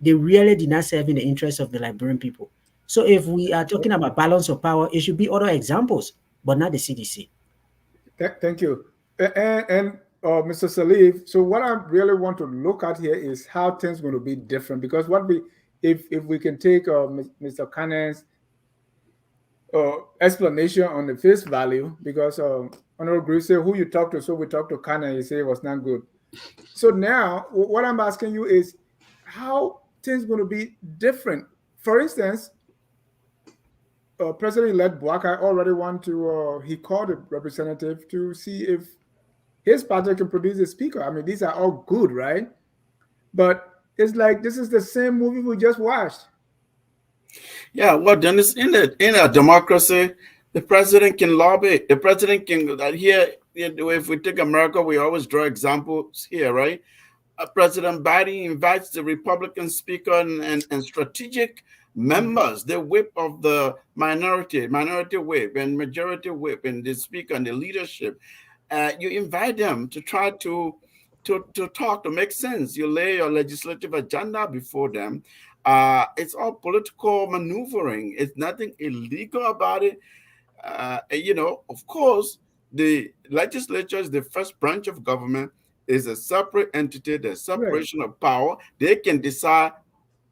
they really did not serve in the interest of the Liberian people. So if we are talking about balance of power, it should be other examples, but not the CDC. Thank you. And Mr. Salif, so what I really want to look at here is how things are going to be different, because what we, if we can take Mr. Kannan's explanation on the face value, because Honorable Gray said who you talk to, so we talked to Kannan, he said it was not good. So now what I'm asking you is how things going to be different. For instance, President-elect Boakai already want to, he called a representative to see if his party can produce a speaker. I mean, these are all good, right? But it's like, this is the same movie we just watched. Yeah, well, Dennis, in a democracy, the president can lobby. The president can, here, if we take America, we always draw examples here, right? President Biden invites the Republican speaker and strategic members, the whip of the minority whip and majority whip and the speaker and the leadership. You invite them to try to talk, to make sense. You lay your legislative agenda before them. It's all political maneuvering. It's nothing illegal about it. Of course, the legislature is the first branch of government, is a separate entity, the separation of power. They can decide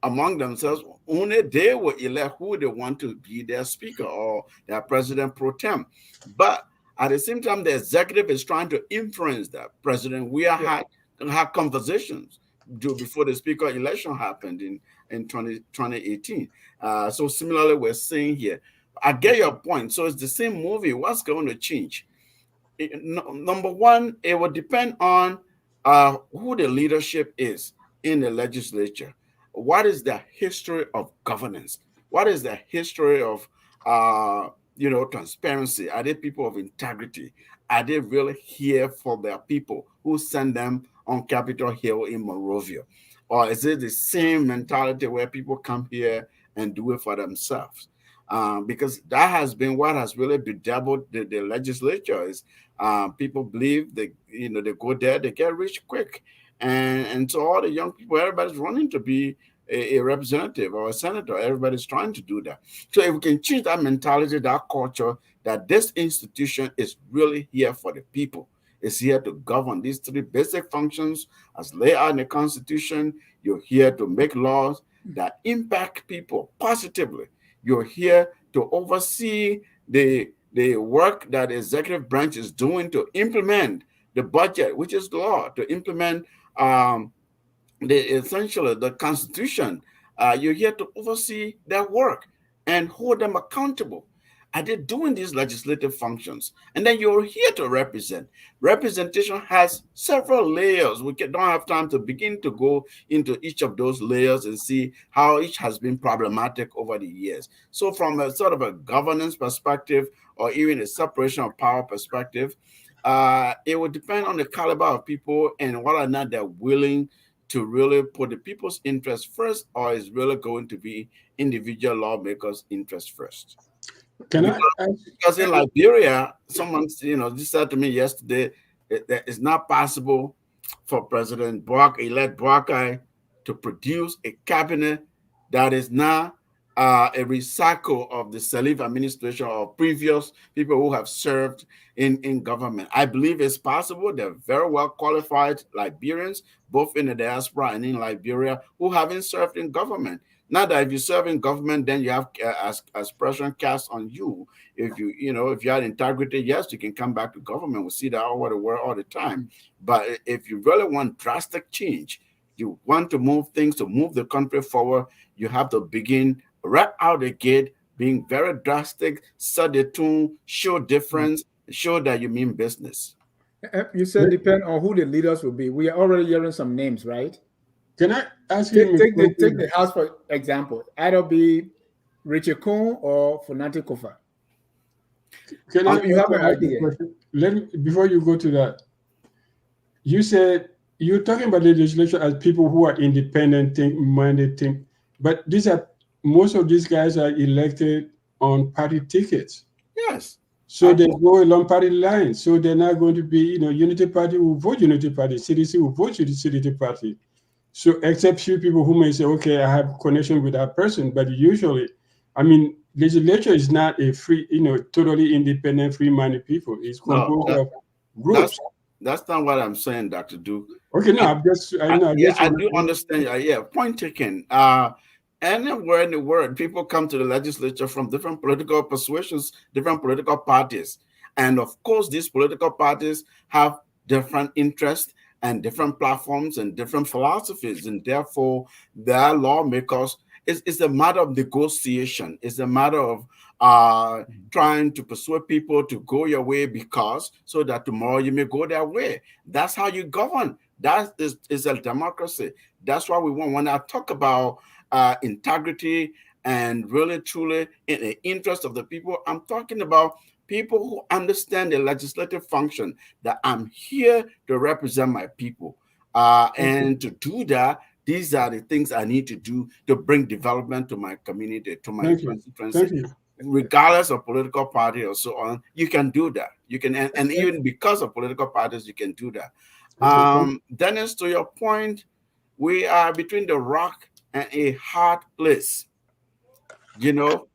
among themselves, only they will elect who they want to be their speaker or their president pro tem. But at the same time, the executive is trying to influence that president. We had conversations before the speaker election happened in 2018. So similarly, we're seeing here. I get your point. So it's the same movie. What's going to change? Number one, it will depend on who the leadership is in the legislature. What is the history of governance? What is the history of transparency? Are they people of integrity? Are they really here for their people who send them on Capitol Hill in Monrovia? Or is it the same mentality where people come here and do it for themselves? Because that has been what has really bedeviled the legislature is people believe they go there, they get rich quick. And so all the young people, everybody's running to be a representative or a senator. Everybody's trying to do that. So if we can change that mentality, that culture, that this institution is really here for the people. It's here to govern these three basic functions as laid out in the Constitution. You're here to make laws that impact people positively. You're here to oversee the work that the executive branch is doing to implement the budget, which is law, to implement essentially the Constitution. You're here to oversee their work and hold them accountable. Are they doing these legislative functions? And then you're here to represent. Representation has several layers. We don't have time to begin to go into each of those layers and see how each has been problematic over the years. So from a sort of a governance perspective or even a separation of power perspective, it would depend on the caliber of people and whether or not they're willing to really put the people's interest first, or is really going to be individual lawmakers' interest first. Because in Liberia, someone just said to me yesterday that it's not possible for President elect Boakai to produce a cabinet that is now a recycle of the Salif administration or previous people who have served in government. I believe it's possible. They're very well qualified Liberians, both in the diaspora and in Liberia, who haven't served in government. Not that if you serve in government, then you have expression cast on you. If you had integrity, yes, you can come back to government. We see that all over the world all the time. But if you really want drastic change, you want to move things, to move the country forward, you have to begin right out the gate, being very drastic, set the tune, show difference, show that you mean business. You said depend on who the leaders will be. We are already hearing some names, right? Can I ask you? Take the House for example. Either be Richie Kuhn or Funati Kofa. Can I? You have an idea. Before you go to that, you said you're talking about legislation as people who are independent, minded, but most of these guys are elected on party tickets. Yes. So they go along party lines. So they're not going to be, Unity Party will vote Unity Party, CDC will vote CDC Party. So except few people who may say, okay, I have connection with that person, but usually, legislature is not a free, totally independent, free-minded people. It's composed of groups. That's not what I'm saying, Dr. Duke. Okay, no, I do understand. Yeah, point taken. Anywhere in the world, people come to the legislature from different political persuasions, different political parties. And of course, these political parties have different interests and different platforms and different philosophies. And therefore, their lawmakers, it's a matter of negotiation. It's a matter of trying to persuade people to go your way so that tomorrow you may go their way. That's how you govern. That is a democracy. That's why we want, when I talk about integrity and really truly in the interest of the people, I'm talking about people who understand the legislative function, that I'm here to represent my people. And to do that, these are the things I need to do to bring development to my community, to my constituency. Regardless of political party or so on, you can do that. You can, and even because of political parties, you can do that. Dennis, to your point, we are between the rock and a hard place. People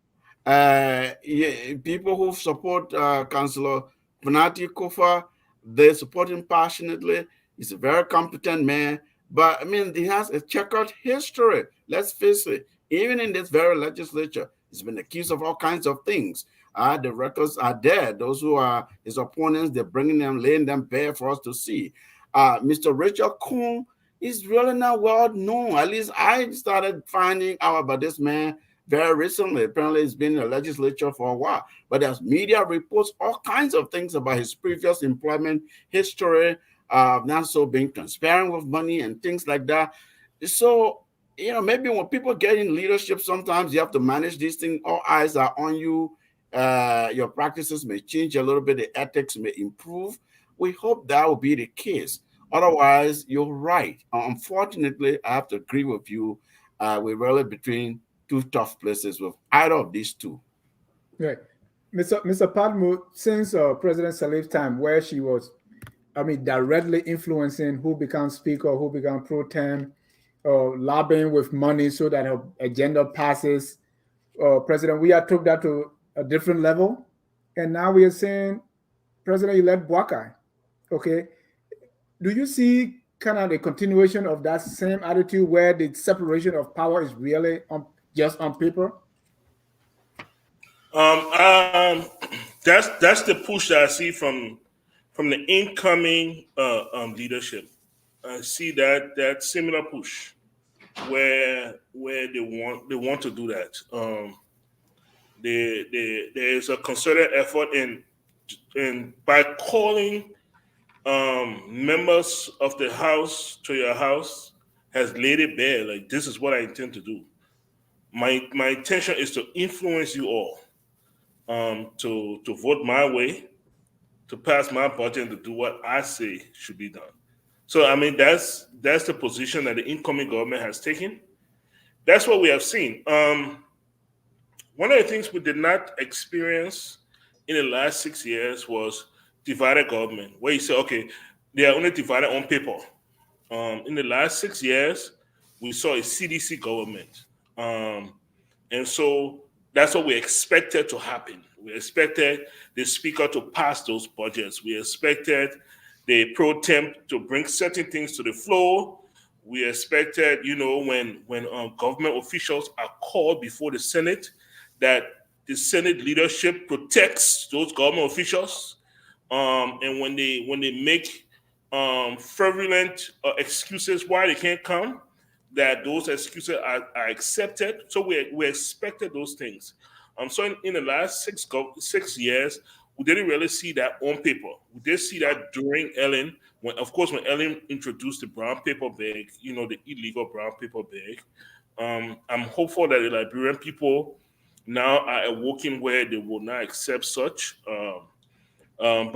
who support Councillor Funati Kofa, they support him passionately. He's a very competent man, but he has a checkered history. Let's face it. Even in this very legislature, he's been accused of all kinds of things. The records are there. Those who are his opponents, they're bringing them, laying them bare for us to see. Mr. Richard Kuhn is really not well known. At least I started finding out about this man very recently. Apparently, he's been in the legislature for a while. But there's media reports, all kinds of things about his previous employment history, not so being transparent with money and things like that. So, maybe when people get in leadership, sometimes you have to manage these things. All eyes are on you. Your practices may change a little bit. The ethics may improve. We hope that will be the case. Otherwise, you're right. Unfortunately, I have to agree with you. We're really between two tough places with either of these two. Right. Mr. Padmo, since President Salif's time, where she was, directly influencing who becomes speaker, who becomes pro tem, lobbying with money so that her agenda passes. President, we have took that to a different level. And now we are saying President-elect Boakai. Okay. Do you see kind of the continuation of that same attitude where the separation of power is really just on paper? That's the push that I see from the incoming leadership. I see that similar push where they want to do that. There is a concerted effort in by calling members of the house to your house has laid it bare. Like, this is what I intend to do. My intention is to influence you all to vote my way, to pass my budget, and to do what I say should be done. So that's the position that the incoming government has taken. That's what we have seen. One of the things we did not experience in the last 6 years was divided government, where you say, okay, they are only divided on paper. In the last 6 years, we saw a CDC government And so that's what we expected to happen. We expected the speaker to pass those budgets. We expected the pro temp to bring certain things to the floor. We expected, when government officials are called before the Senate, that the Senate leadership protects those government officials. And when they make fraudulent excuses why they can't come, that those excuses are accepted. So we expected those things. So in the last 6 years, we didn't really see that on paper. We did see that during Ellen, when Ellen introduced the brown paper bag, the illegal brown paper bag. I'm hopeful that the Liberian people now are awoken where they will not accept such. But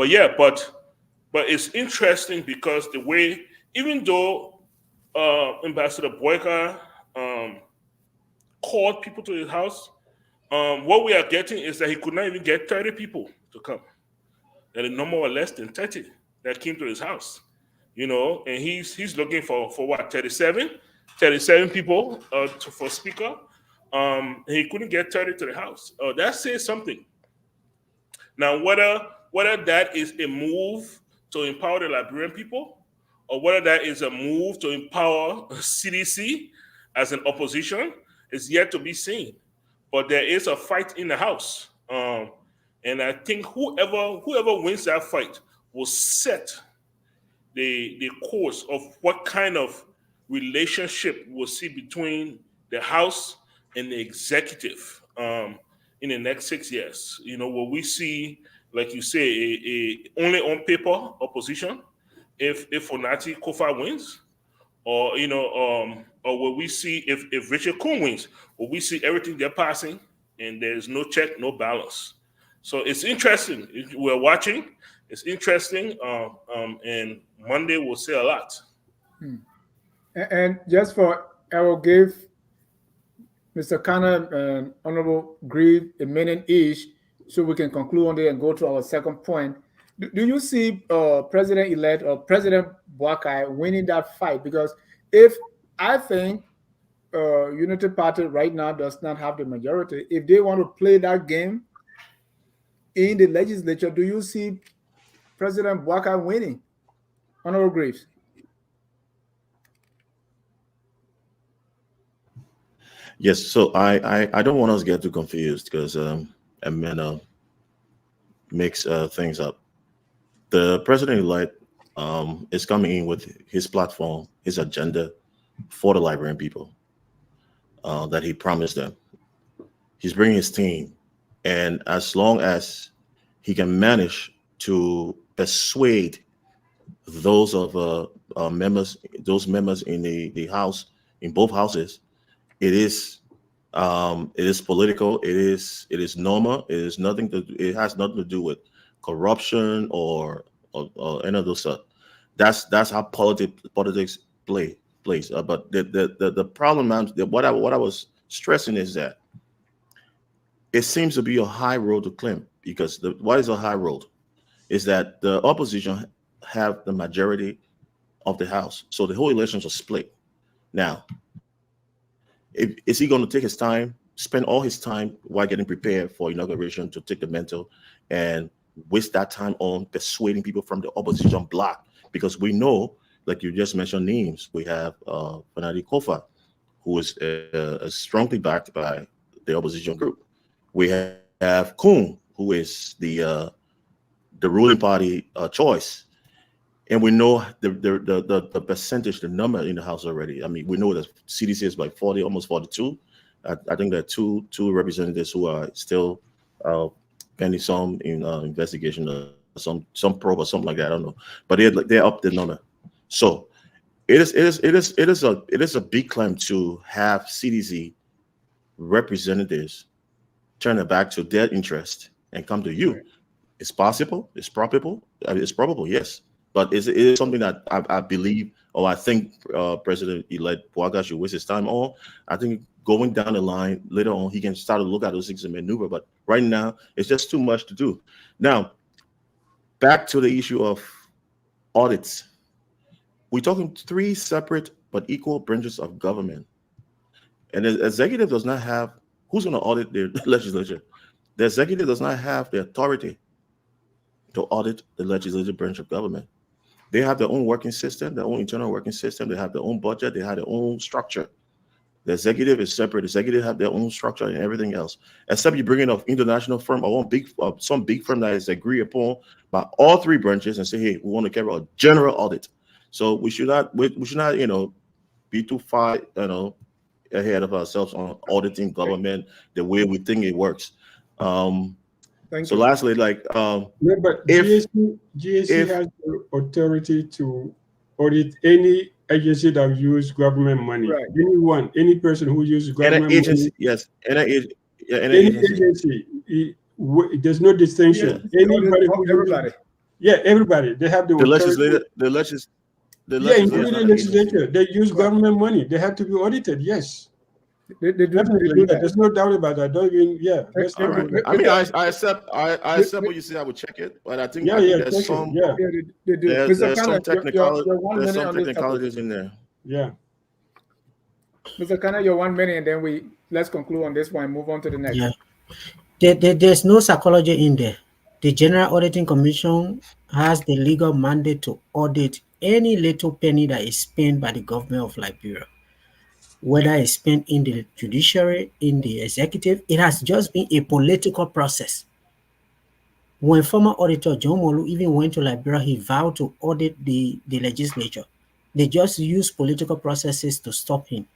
it's interesting because the way, even though Ambassador Boakai called people to his house, what we are getting is that he could not even get 30 people to come. That the number was less than 30 that came to his house. And he's looking for what, 37 people for speaker. And he couldn't get 30 to the house. That says something. Now, whether that is a move to empower the Liberian people, or whether that is a move to empower CDC as an opposition, is yet to be seen. But there is a fight in the House, and I think whoever wins that fight will set the course of what kind of relationship we'll see between the House and the executive in the next 6 years. Will we see, like you say, a only on paper opposition if Onati Kofa wins, or or will we see if Richard Kuhn wins? Will we see everything they're passing and there's no check, no balance? So it's interesting. We're watching. It's interesting, and Monday will say a lot. And I will give Mr. Kana and Honorable Grieve a minute each so we can conclude on it and go to our second point. Do you see President-elect or President Boakai winning that fight? Because if I think Unity Party right now does not have the majority, if they want to play that game in the legislature, do you see President Boakai winning? Honorable Graves. Yes, so I don't want us to get too confused because Amena mix things up. The president-elect is coming in with his platform, his agenda for the Liberian people that he promised them. He's bringing his team, and as long as he can manage to persuade those members in the House, in both houses, it is political. It is normal. It has nothing to do with corruption or any of those stuff. That's how politics plays. But the problem, what I was stressing is that it seems to be a high road to climb, because what is a high road is that the opposition have the majority of the House, so the whole elections are split. Now, is he going to take his time, spend all his time while getting prepared for inauguration to take the mental, and waste that time on persuading people from the opposition bloc? Because we know, like you just mentioned names, we have Fanadi Kofa, who is strongly backed by the opposition group. We have Kuhn, who is the ruling party choice. And we know the percentage, the number in the House already. I mean, we know that CDC is like 40, almost 42. I think there are two representatives who are still pending some investigation, or some probe or something like that. I don't know, but they're up the number. So it is a big climb to have CDC representatives turn their back to their interest and come to you. It's possible. It's probable. It's probable, yes. But it is something that I believe, or I think President-elect Boakai should waste his time on. I think going down the line later on, he can start to look at those things and maneuver. But right now, it's just too much to do. Now, back to the issue of audits. We're talking three separate but equal branches of government. And the executive does not have, who's going to audit the legislature? The executive does not have the authority to audit the legislative branch of government. They have their own working system, their own internal working system. They have their own budget. They have their own structure. The executive is separate. The executive have their own structure and everything else. Except you bring in an international firm or some big firm that is agreed upon by all three branches and say, hey, we want to carry out a general audit. So we should not, be too far, ahead of ourselves on auditing government the way we think it works. Thank you. Lastly, but GSC has the authority to audit any agency that use government money. Right. Any person who uses government agency, money. yes, any agency. There's no distinction. Yeah, Anybody everybody. Everybody. They have the legislature. Including the legislature. They use government money. They have to be audited. Yes. They do that. There's no doubt about that. Don't even, All right. I mean, I accept what you say. I would check it, but I think there's some they do. There's some technicalities in there. Yeah. Mr. Kana, your 1 minute, and then let's conclude on this one and move on to the next. Yeah. There's no psychology in there. The General Auditing Commission has the legal mandate to audit any little penny that is spent by the government of Liberia. Whether it's spent in the judiciary, in the executive, it has just been a political process. When former auditor John Molu even went to Liberia, he vowed to audit the legislature. They just used political processes to stop him.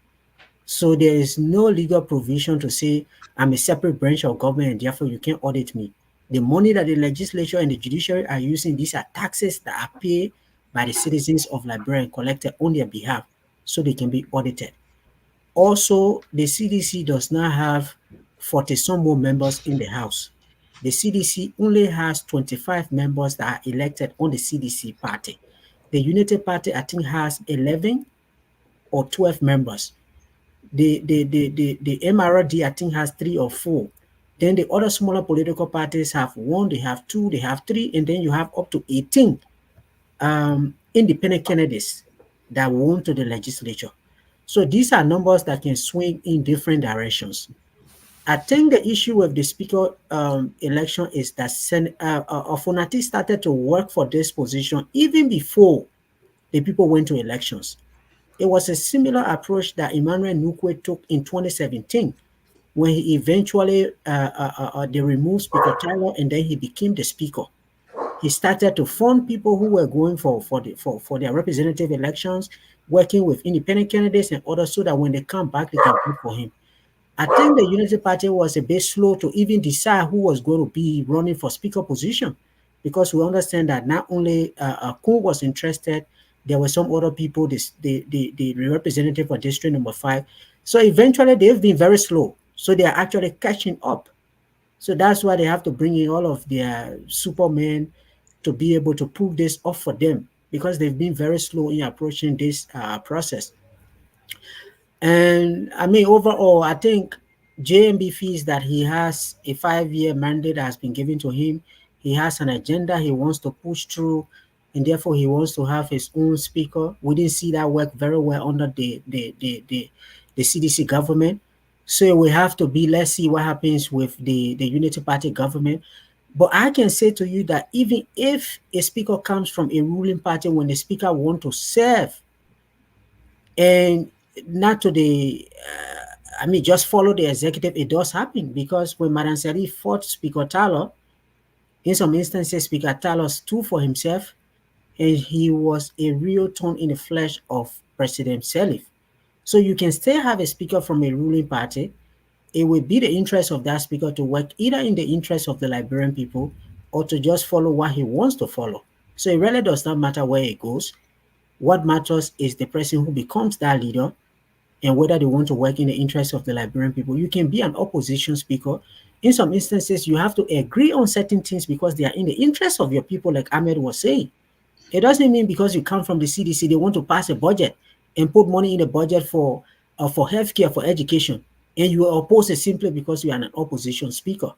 So there is no legal provision to say, I'm a separate branch of government and therefore you can't audit me. The money that the legislature and the judiciary are using, these are taxes that are paid by the citizens of Liberia and collected on their behalf so they can be audited. Also, the CDC does not have 40-some more members in the House. The CDC only has 25 members that are elected on the CDC party. The United Party, I think, has 11 or 12 members. The MRD, I think, has 3 or 4. Then the other smaller political parties have 1, they have 2, they have 3, and then you have up to 18 independent candidates that won to the legislature. So these are numbers that can swing in different directions. I think the issue with the speaker election is that Fonati started to work for this position even before the people went to elections. It was a similar approach that Emmanuel Nukwe took in 2017 when he eventually they removed Speaker Tyler and then he became the speaker. He started to fund people who were going for their representative elections, working with independent candidates and others so that when they come back, they can vote for him. I think the Unity Party was a bit slow to even decide who was going to be running for speaker position, because we understand that not only Kun was interested, there were some other people, the representative for District Number 5. So eventually they've been very slow. So they are actually catching up. So that's why they have to bring in all of their supermen to be able to pull this off for them, because they've been very slow in approaching this process. And I mean, overall, I think JMB feels that he has a 5-year mandate that has been given to him. He has an agenda he wants to push through, and therefore he wants to have his own speaker. We didn't see that work very well under the CDC government. So we have to let's see what happens with the Unity Party government. But I can say to you that even if a speaker comes from a ruling party, when the speaker wants to serve and not to just follow the executive, it does happen. Because when Madam Seri fought Speaker Tyler, in some instances, Speaker Tyler stood for himself, and he was a real thorn in the flesh of President Sirleaf. So you can still have a speaker from a ruling party. It will be the interest of that speaker to work either in the interest of the Liberian people or to just follow what he wants to follow. So it really does not matter where it goes. What matters is the person who becomes that leader and whether they want to work in the interest of the Liberian people. You can be an opposition speaker. In some instances, you have to agree on certain things because they are in the interest of your people, like Ahmed was saying. It doesn't mean because you come from the CDC, they want to pass a budget and put money in the budget for healthcare, for education, and you oppose it simply because you are an opposition speaker.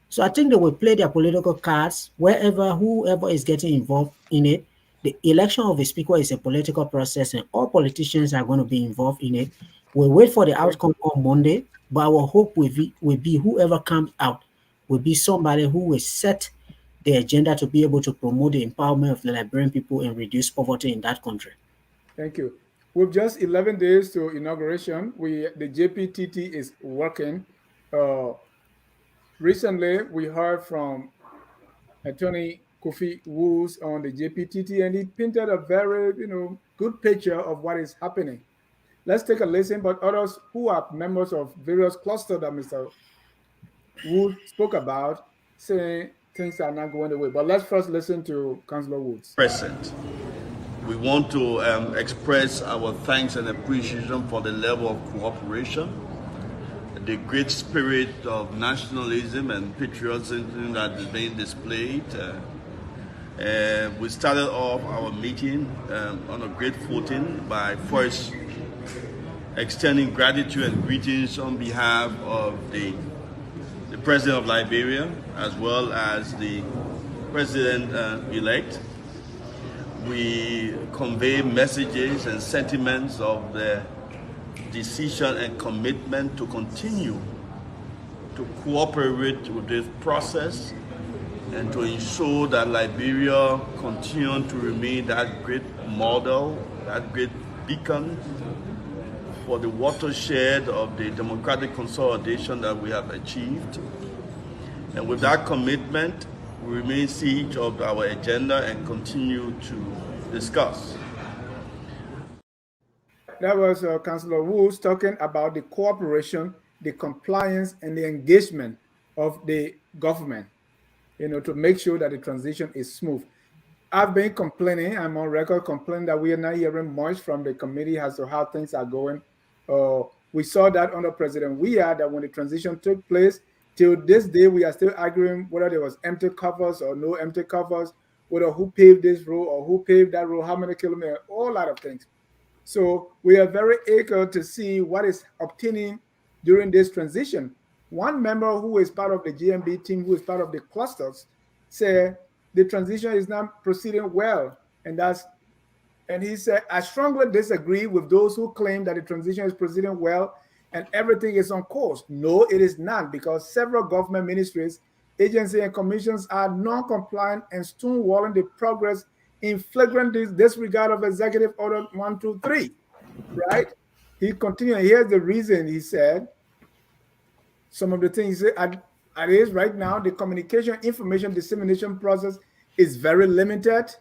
So I think they will play their political cards whoever is getting involved in it. The election of a speaker is a political process, and all politicians are going to be involved in it. We'll wait for the outcome on Monday, but our hope will be whoever comes out will be somebody who will set the agenda to be able to promote the empowerment of the Liberian people and reduce poverty in that country. Thank you. With just 11 days to inauguration, the JPTT is working. Recently, we heard from Attorney Kofi Woos on the JPTT, and he painted a very, good picture of what is happening. Let's take a listen, but others who are members of various clusters that Mr. Wood spoke about, saying things are not going the way. But let's first listen to Councillor Woods. Present. We want to express our thanks and appreciation for the level of cooperation, the great spirit of nationalism and patriotism that is being displayed. We started off our meeting on a great footing by first extending gratitude and greetings on behalf of the President of Liberia as well as the President-elect. We convey messages and sentiments of the decision and commitment to continue to cooperate with this process and to ensure that Liberia continue to remain that great model, that great beacon for the watershed of the democratic consolidation that we have achieved. And with that commitment, we remain siege of our agenda and continue to discuss. That was Councillor Woods talking about the cooperation, the compliance, and the engagement of the government, to make sure that the transition is smooth. I've been complaining, I'm on record complaining that we are not hearing much from the committee as to how things are going. We saw that under President Weah, that when the transition took place, till this day, we are still arguing whether there was empty covers or no empty covers, whether who paved this road or who paved that road, how many kilometers, all lot of things. So we are very eager to see what is obtaining during this transition. One member who is part of the GMB team, who is part of the clusters, said the transition is not proceeding well. And he said, I strongly disagree with those who claim that the transition is proceeding well and everything is on course. No, it is not, because several government ministries, agencies, and commissions are non-compliant and stonewalling the progress in flagrant disregard of Executive Order 123, right? He continued, here's the reason, he said, some of the things he said, it is right now, the communication information dissemination process is very limited.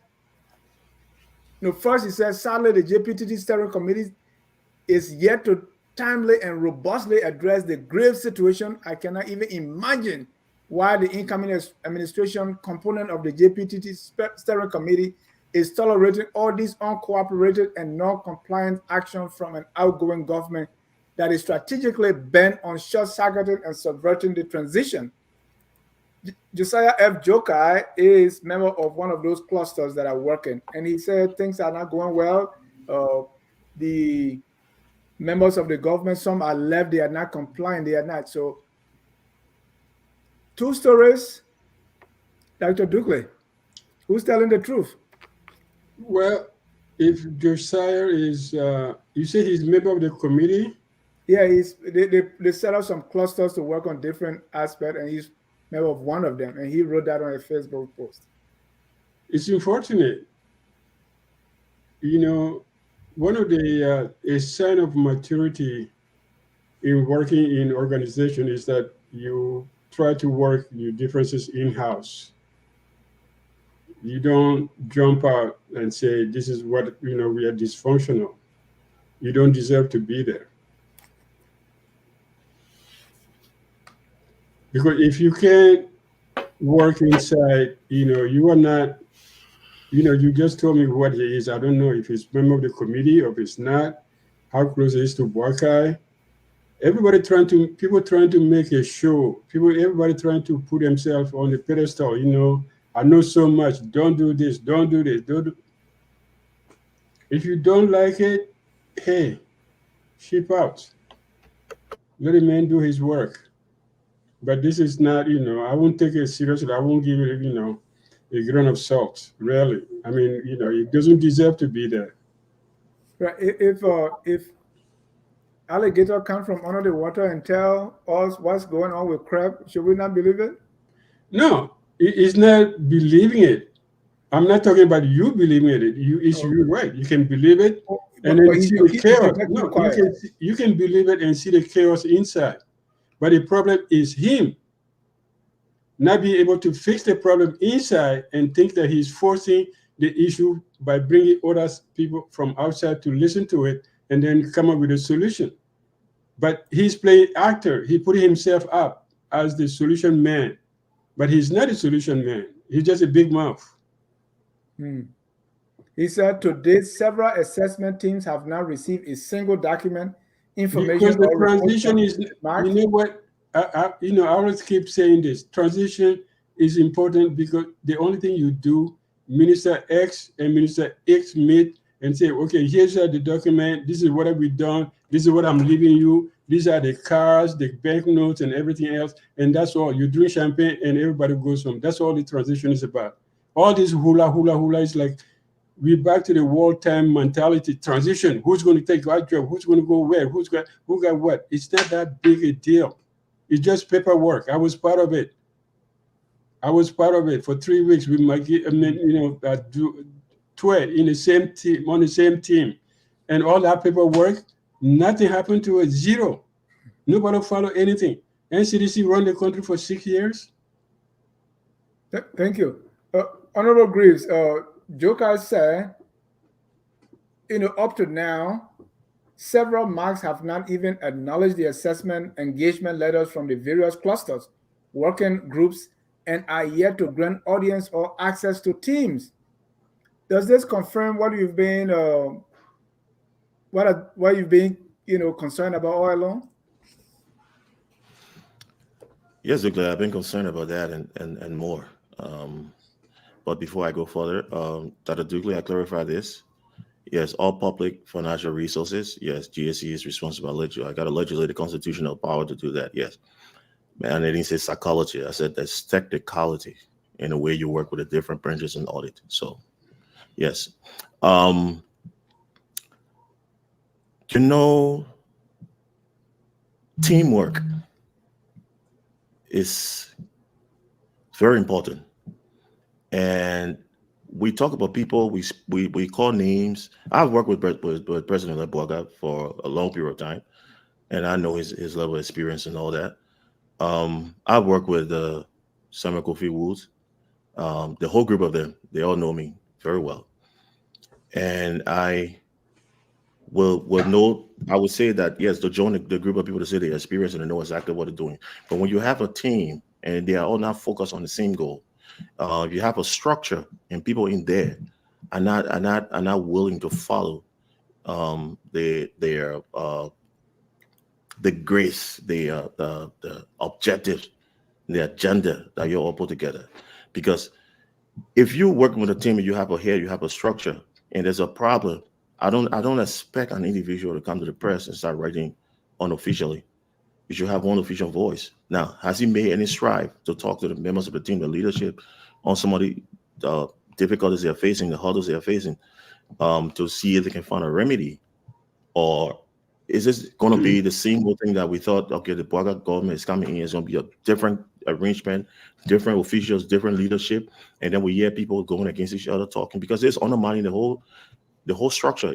First he says, sadly, the JPTT Steering Committee is yet to timely and robustly address the grave situation. I cannot even imagine why the incoming administration component of the JPTT Steering Committee is tolerating all these uncooperative and non-compliant action from an outgoing government that is strategically bent on short-circuiting and subverting the transition. Josiah F. Jokai is member of one of those clusters that are working, and he said things are not going well. The members of the government, some are left, they are not compliant, they are not. So, two stories, Dr. Dukley, who's telling the truth? Well, if Josiah is, you say he's a member of the committee? Yeah, they set up some clusters to work on different aspects, and he's member of one of them, and he wrote that on a Facebook post. It's unfortunate. One of the a sign of maturity in working in organization is that you try to work your differences in-house. You don't jump out and say, this is what, we are dysfunctional. You don't deserve to be there. Because if you can't work inside, you are not, you just told me what he is. I don't know if he's a member of the committee or if it's not, how close he is to Boakai. People trying to make a show. Everybody trying to put themselves on the pedestal, I know so much, don't do this, don't do this, don't do. If you don't like it, hey, ship out. Let a man do his work. But this is not, I won't take it seriously. I won't give it, a grain of salt, really. I mean, it doesn't deserve to be there. Right. If alligator come from under the water and tell us what's going on with crab, should we not believe it? No, it's not believing it. I'm not talking about you believing it. It's Oh, you right. You can believe it and but then see the he's chaos. protecting the No, quiet. you can believe it and see the chaos inside. But the problem is him not being able to fix the problem inside and think that he's forcing the issue by bringing other people from outside to listen to it and then come up with a solution. But he's playing actor. He put himself up as the solution man, but he's not a solution man. He's just a big mouth. He said to date, several assessment teams have not received a single document, information, Because the or report transition from is, Mark. you know what? I always keep saying this. Transition is important because the only thing you do, Minister X and Minister X meet and say, okay, here's the document. This is what have we done. This is what I'm leaving you. These are the cars, the banknotes, and everything else. And that's all. You drink champagne and everybody goes home. That's all the transition is about. All this hula is like, we're back to the wartime mentality transition. Who's going to take what job? Who's going to go where? Who got what? It's not that big a deal. It's just paperwork. I was part of it. For 3 weeks with my, twelve in the same team, on the same team, and all that paperwork. Nothing happened to it. Zero. Nobody followed anything. NCDC run the country for 6 years. Thank you, Honorable Greaves. Joker said, up to now, several marks have not even acknowledged the assessment engagement letters from the various clusters, working groups, and are yet to grant audience or access to teams. Does this confirm what you've been, what you've been, concerned about all along? Yes, Douglas, I've been concerned about that and more. But before I go further, Dr. Dukley, I clarify this. Yes, all public financial resources. Yes, GSE is responsible. I got a legislative constitutional power to do that. Yes. Man, I didn't say psychology. I said that's technicality in the way you work with the different branches in audit. So, yes. Teamwork is very important. And we talk about people, we call names. I've worked with President the Boakai for a long period of time, and I know his level of experience and all that. I've worked with Samuel Kofi Woods, the whole group of them. They all know me very well, and I will know. I would say that yes, to join the group of people to say they experience and they know exactly what they're doing. But when you have a team and they are all not focused on the same goal, you have a structure and people in there are not willing to follow the grace, the objectives, the agenda that you all put together. Because if you work with a team and you have a head, you have a structure, and there's a problem, I don't expect an individual to come to the press and start writing unofficially. You should have one official voice. Now, has he made any strive to talk to the members of the team, the leadership, on some of the difficulties they're facing, the hurdles they're facing, to see if they can find a remedy? Or is this going to be the same old thing that we thought, okay, the Boakai government is coming in, it's going to be a different arrangement, different officials, different leadership, and then we hear people going against each other talking, because it's undermining the whole structure.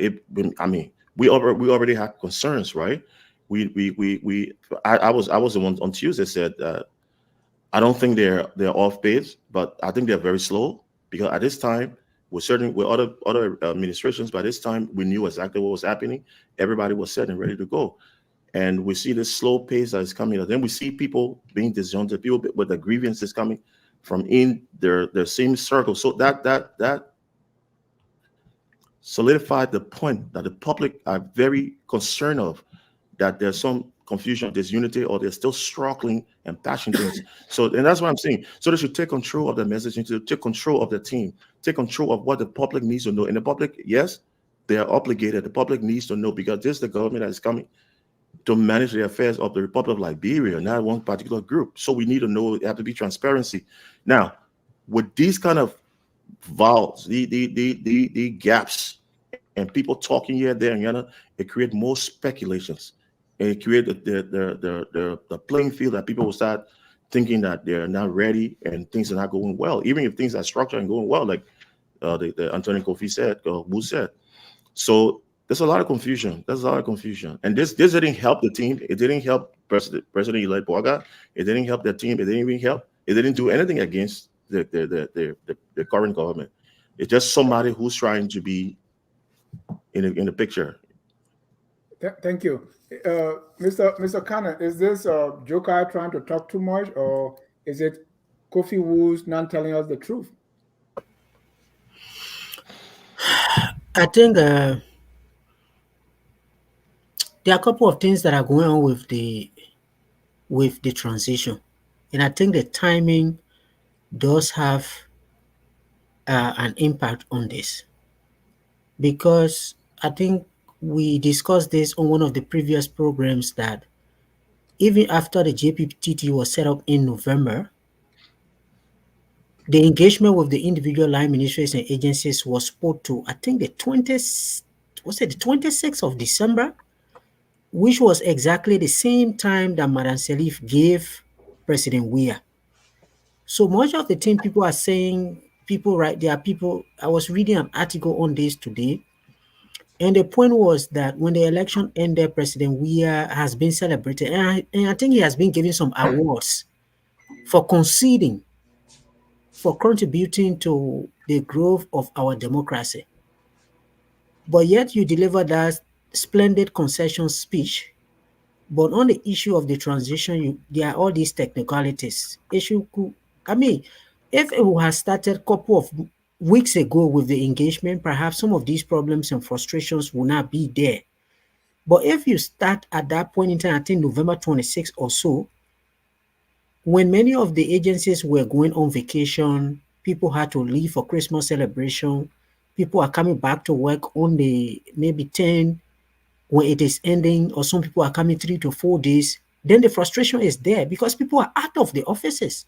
We already have concerns, right? I was the one on Tuesday said I don't think they're off base, but I think they're very slow, because at this time with other administrations, by this time we knew exactly what was happening. Everybody was set and ready to go, and we see this slow pace that is coming. And then we see people being disjointed, people with the grievances coming from in their same circle. So that solidified the point that the public are very concerned of, that there's some confusion, disunity, or they're still struggling and patching things. So, and that's what I'm saying. So they should take control of the messaging, to take control of the team, take control of what the public needs to know. And the public, yes, they are obligated. The public needs to know, because this is the government that is coming to manage the affairs of the Republic of Liberia, not one particular group. So we need to know, there have to be transparency. Now, with these kind of valves, the gaps, and people talking here, there, and yonder, it creates more speculations. and create the playing field that people will start thinking that they're not ready and things are not going well, even if things are structured and going well, like the Anthony Kofi said, Wu said. So there's a lot of confusion. And this didn't help the team. It didn't help President-elect Boakai. It didn't help the team. It didn't do anything against the current government. It's just somebody who's trying to be in the picture. Thank you. Mr. Khanna, is this Jokai trying to talk too much, or is it Kofi Wu's not telling us the truth? I think there are a couple of things that are going on with the transition, and I think the timing does have an impact on this, because I think we discussed this on one of the previous programs that even after the JPTT was set up in November, the engagement with the individual line ministries and agencies was put to, I think, the 26th of December, which was exactly the same time that Madam Salif gave President Weah. So much of the thing people are saying, I was reading an article on this today, and the point was that when the election ended, President Weah has been celebrated, and I think he has been given some awards for conceding, for contributing to the growth of our democracy. But yet you deliver that splendid concession speech. But on the issue of the transition, there are all these technicalities. If it has started a couple of weeks ago with the engagement, perhaps some of these problems and frustrations will not be there. But if you start at that point in time, I think November 26th or so, when many of the agencies were going on vacation, people had to leave for Christmas celebration, people are coming back to work on the maybe 10 when it is ending, or some people are coming 3 to 4 days, then the frustration is there because people are out of the offices.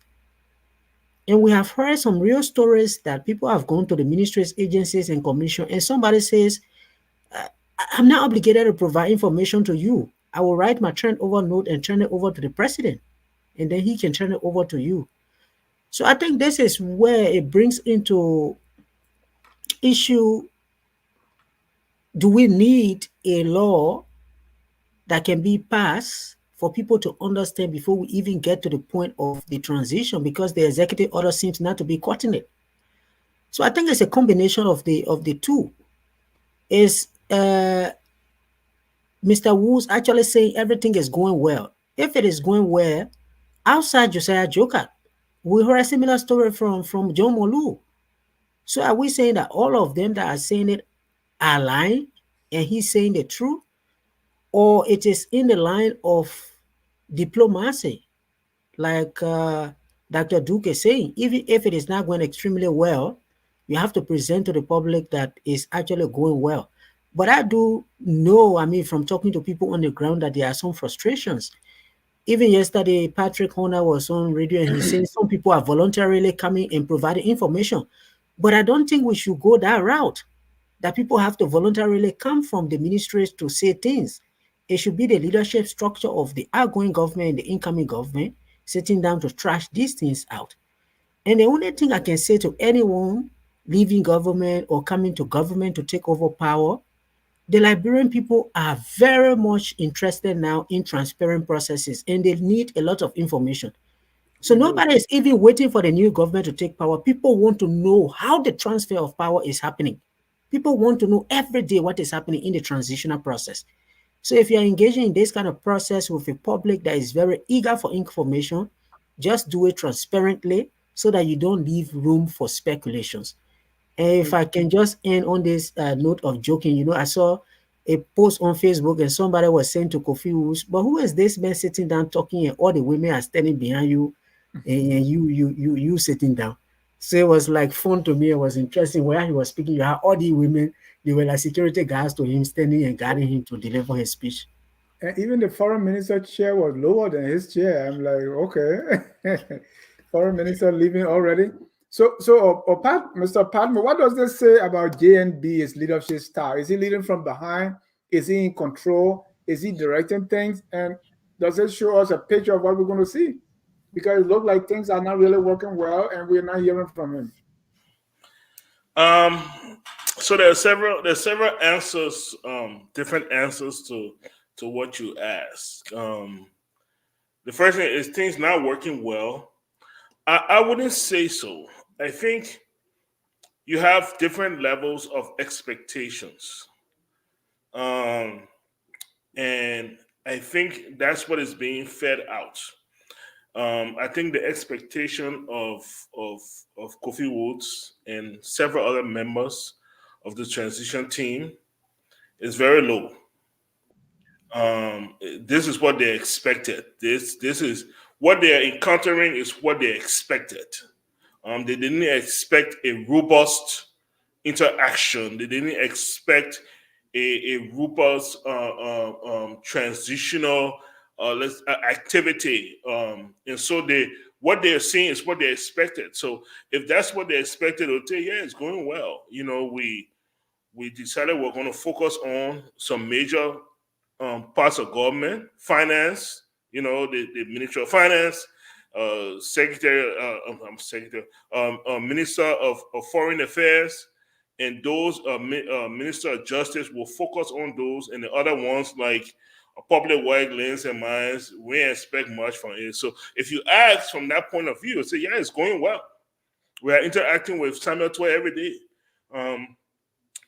And we have heard some real stories that people have gone to the ministries, agencies, and commission, and somebody says, I'm not obligated to provide information to you. I will write my turnover note and turn it over to the president, and then he can turn it over to you. So I think this is where it brings into issue, do we need a law that can be passed for people to understand before we even get to the point of the transition, because the executive order seems not to be cutting it. So I think it's a combination of the two. Is Mr. Wu's actually saying everything is going well? If it is going well, outside Josiah Joker, we heard a similar story from John Molu. So are we saying that all of them that are saying it are lying and he's saying the truth? Or it is in the line of diplomacy, like Dr. Duke is saying, even if it is not going extremely well, you have to present to the public that it's actually going well. But I do know, from talking to people on the ground, that there are some frustrations. Even yesterday, Patrick Horner was on radio and he said some people are voluntarily coming and providing information. But I don't think we should go that route, that people have to voluntarily come from the ministries to say things. It should be the leadership structure of the outgoing government and the incoming government sitting down to trash these things out. And the only thing I can say to anyone leaving government or coming to government to take over power, the Liberian people are very much interested now in transparent processes, and they need a lot of information. So nobody is even waiting for the new government to take power. People want to know how the transfer of power is happening. People want to know every day what is happening in the transitional process. So if you're engaging in this kind of process with a public that is very eager for information, just do it transparently so that you don't leave room for speculations. And if I can just end on this note of joking, I saw a post on Facebook and somebody was saying to Kofi Woods, but who is this man sitting down talking and all the women are standing behind you and you sitting down? So it was like fun to me. It was interesting where he was speaking. You had all the women, they were like security guards to him, standing and guarding him to deliver his speech. And even the foreign minister chair was lower than his chair. I'm like, okay, foreign minister leaving already. So Mr. Padma, what does this say about JNB's leadership style? Is he leading from behind? Is he in control? Is he directing things? And does it show us a picture of what we're going to see? Because it looks like things are not really working well, and we're not hearing from him. So there are several answers, different answers to what you ask. The first thing is things not working well. I wouldn't say so. I think you have different levels of expectations. And I think that's what is being fed out. I think the expectation of Kofi Woods and several other members of the transition team is very low. This is what they expected. This is what they are encountering is what they expected. They didn't expect a robust interaction. They didn't expect a robust transitional activity. And so what they're seeing is what they expected. So if that's what they expected, they'll say, yeah, it's going well. We decided we're going to focus on some major parts of government, finance, the Ministry of Finance, Minister of Foreign Affairs, and those Minister of Justice will focus on those, and the other ones like public work, lands and mines, we don't expect much from it. So if you ask from that point of view, say, yeah, it's going well. We are interacting with Samuel Toy every day.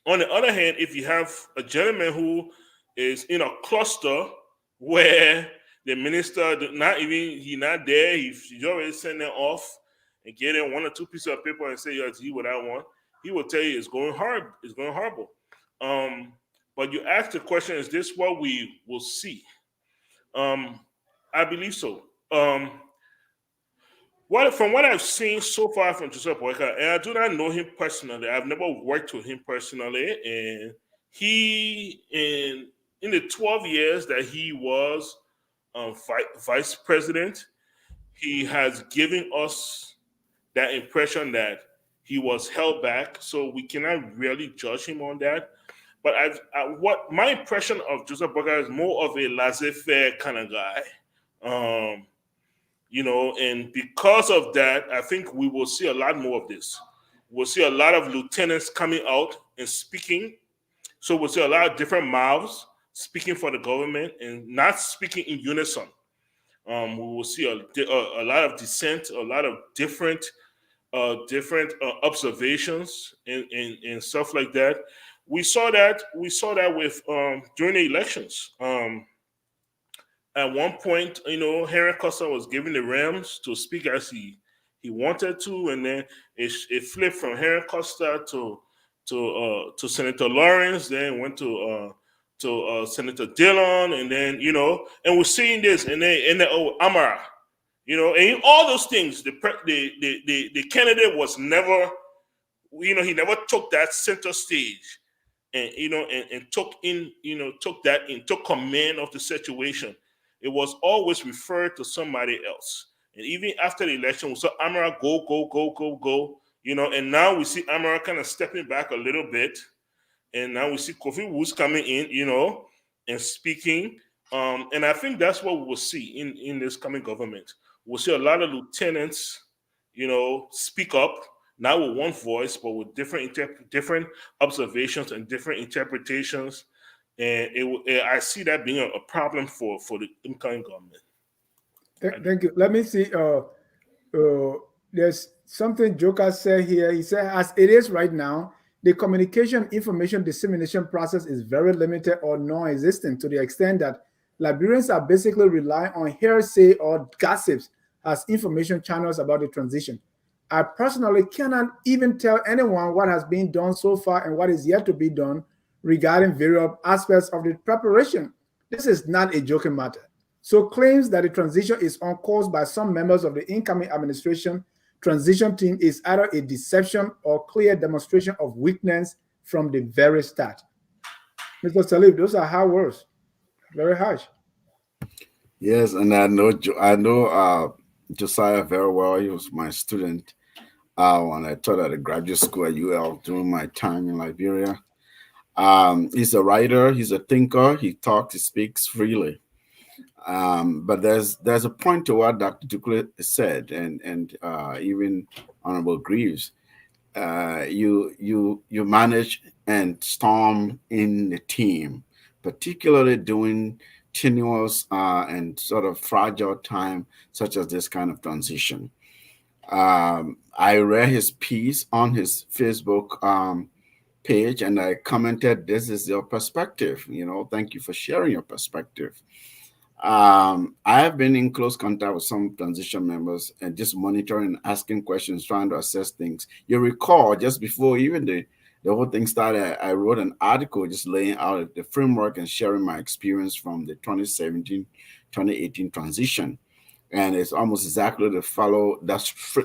On the other hand, if you have a gentleman who is in a cluster where the minister he's not there, he's already sending off and getting one or two pieces of paper and say, yes, what I want, he will tell you it's going hard, it's going horrible. But you ask the question, is this what we will see? I believe so. From what I've seen so far from Joseph Boakai, and I do not know him personally, I've never worked with him personally, and he, in the 12 years that he was vice president, he has given us that impression that he was held back, so we cannot really judge him on that. But what my impression of Joseph Boakai is more of a laissez-faire kind of guy. And because of that, I think we will see a lot more of this. We'll see a lot of lieutenants coming out and speaking. So we'll see a lot of different mouths speaking for the government and not speaking in unison. We will see a lot of dissent, a lot of different observations and stuff like that. We saw that with during the elections. At one point, Henry Costa was giving the Rams to speak as he wanted to, and then it flipped from Henry Costa to Senator Lawrence, then went to Senator Dillon, and then and we're seeing this, and then Amara, and all those things. The candidate was never, he never took that center stage, and and took command of the situation. It was always referred to somebody else. And even after the election, we saw Amara go, and now we see Amara kind of stepping back a little bit. And now we see Kofi Woods coming in, and speaking. And I think that's what we will see in this coming government. We'll see a lot of lieutenants, speak up, not with one voice, but with different observations and different interpretations. And I see that being a problem for the incoming government. Thank you. Let me see. There's something Joker said here. He said, as it is right now, the communication information dissemination process is very limited or non-existent to the extent that Liberians are basically relying on hearsay or gossips as information channels about the transition. I personally cannot even tell anyone what has been done so far and what is yet to be done regarding various aspects of the preparation. This is not a joking matter. So claims that the transition is on course by some members of the incoming administration transition team is either a deception or clear demonstration of weakness from the very start. Mr. Salif, those are hard words, very harsh. Yes, and I know Josiah very well. He was my student when I taught at a graduate school at UL during my time in Liberia. He's a writer, he's a thinker, he talks, he speaks freely. But there's a point to what Dr. Dukley said, and even Honorable Greaves. You manage and storm in the team, particularly during tenuous and sort of fragile time such as this kind of transition. I read his piece on his Facebook page, and I commented, "This is your perspective. Thank you for sharing your perspective." I have been in close contact with some transition members and just monitoring, asking questions, trying to assess things. You recall, just before even the whole thing started, I wrote an article just laying out the framework and sharing my experience from the 2017-2018 transition. And it's almost exactly the follow that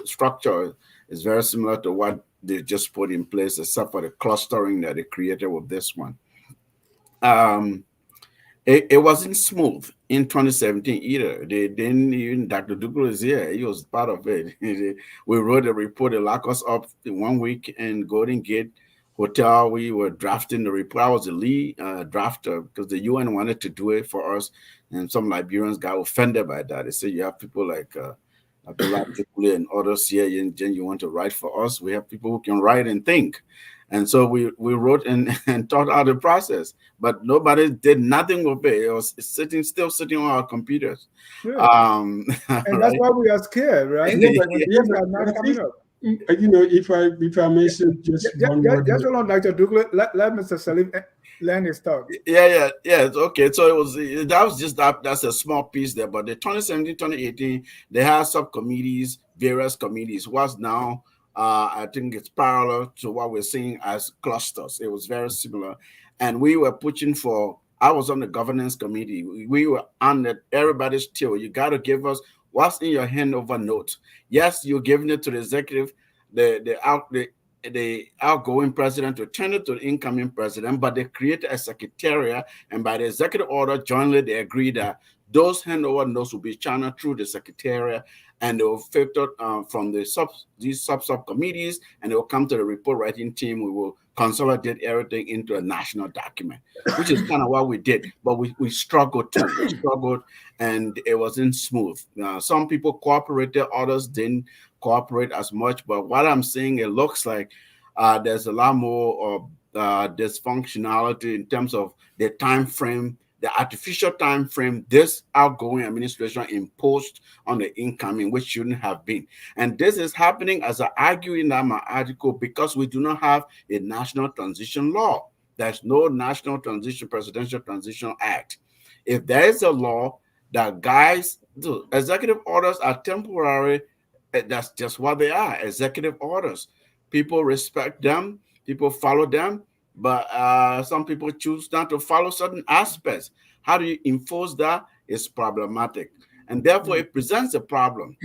structure is very similar to what they just put in place, except for the clustering that they created with this one. It wasn't smooth in 2017 either. They didn't even, Dr. Dukley is here. He was part of it. We wrote a report. They locked us up in 1 week in Golden Gate Hotel. We were drafting the report. I was the lead drafter because the UN wanted to do it for us. And some Liberians got offended by that. They said, you have people like Abdullah Dukley and others here, and then you want to write for us. We have people who can write and think. And so we wrote and taught out the process, but nobody did nothing with it. It was still sitting on our computers. Yeah. And right? That's why we are scared, right? Yeah, but not coming up. If I may say just one word. Just hold on, Dr. Dukley. Let Mr. Salim land his thought. Yeah. It's okay. So that's a small piece there. But the 2017-2018, they had subcommittees, various committees. What's now I think it's parallel to what we're seeing as clusters. It was very similar. And we were pushing for, I was on the governance committee. We were on everybody's tail. You got to give us what's in your handover note. Yes, you're giving it to the executive, the outgoing president to turn it to the incoming president, but they created a secretariat, and by the executive order, jointly they agreed that those handover notes will be channeled through the secretariat, and they will filter from these subcommittees, and they will come to the report writing team. We will consolidate everything into a national document, which is kind of what we did. But we struggled too. We struggled, and it wasn't smooth. Some people cooperated, others didn't cooperate as much. But what I'm seeing, it looks like there's a lot more dysfunctionality in terms of the time frame, the artificial time frame this outgoing administration imposed on the incoming, which shouldn't have been. And this is happening, as I argue in that my article, because we do not have a national transition law. There's no National Presidential Transition Act. If there is a law that guides, executive orders are temporary, that's just what they are, executive orders. People respect them, people follow them, but some people choose not to follow certain aspects. How do you enforce that? It's problematic. And therefore, it presents a problem.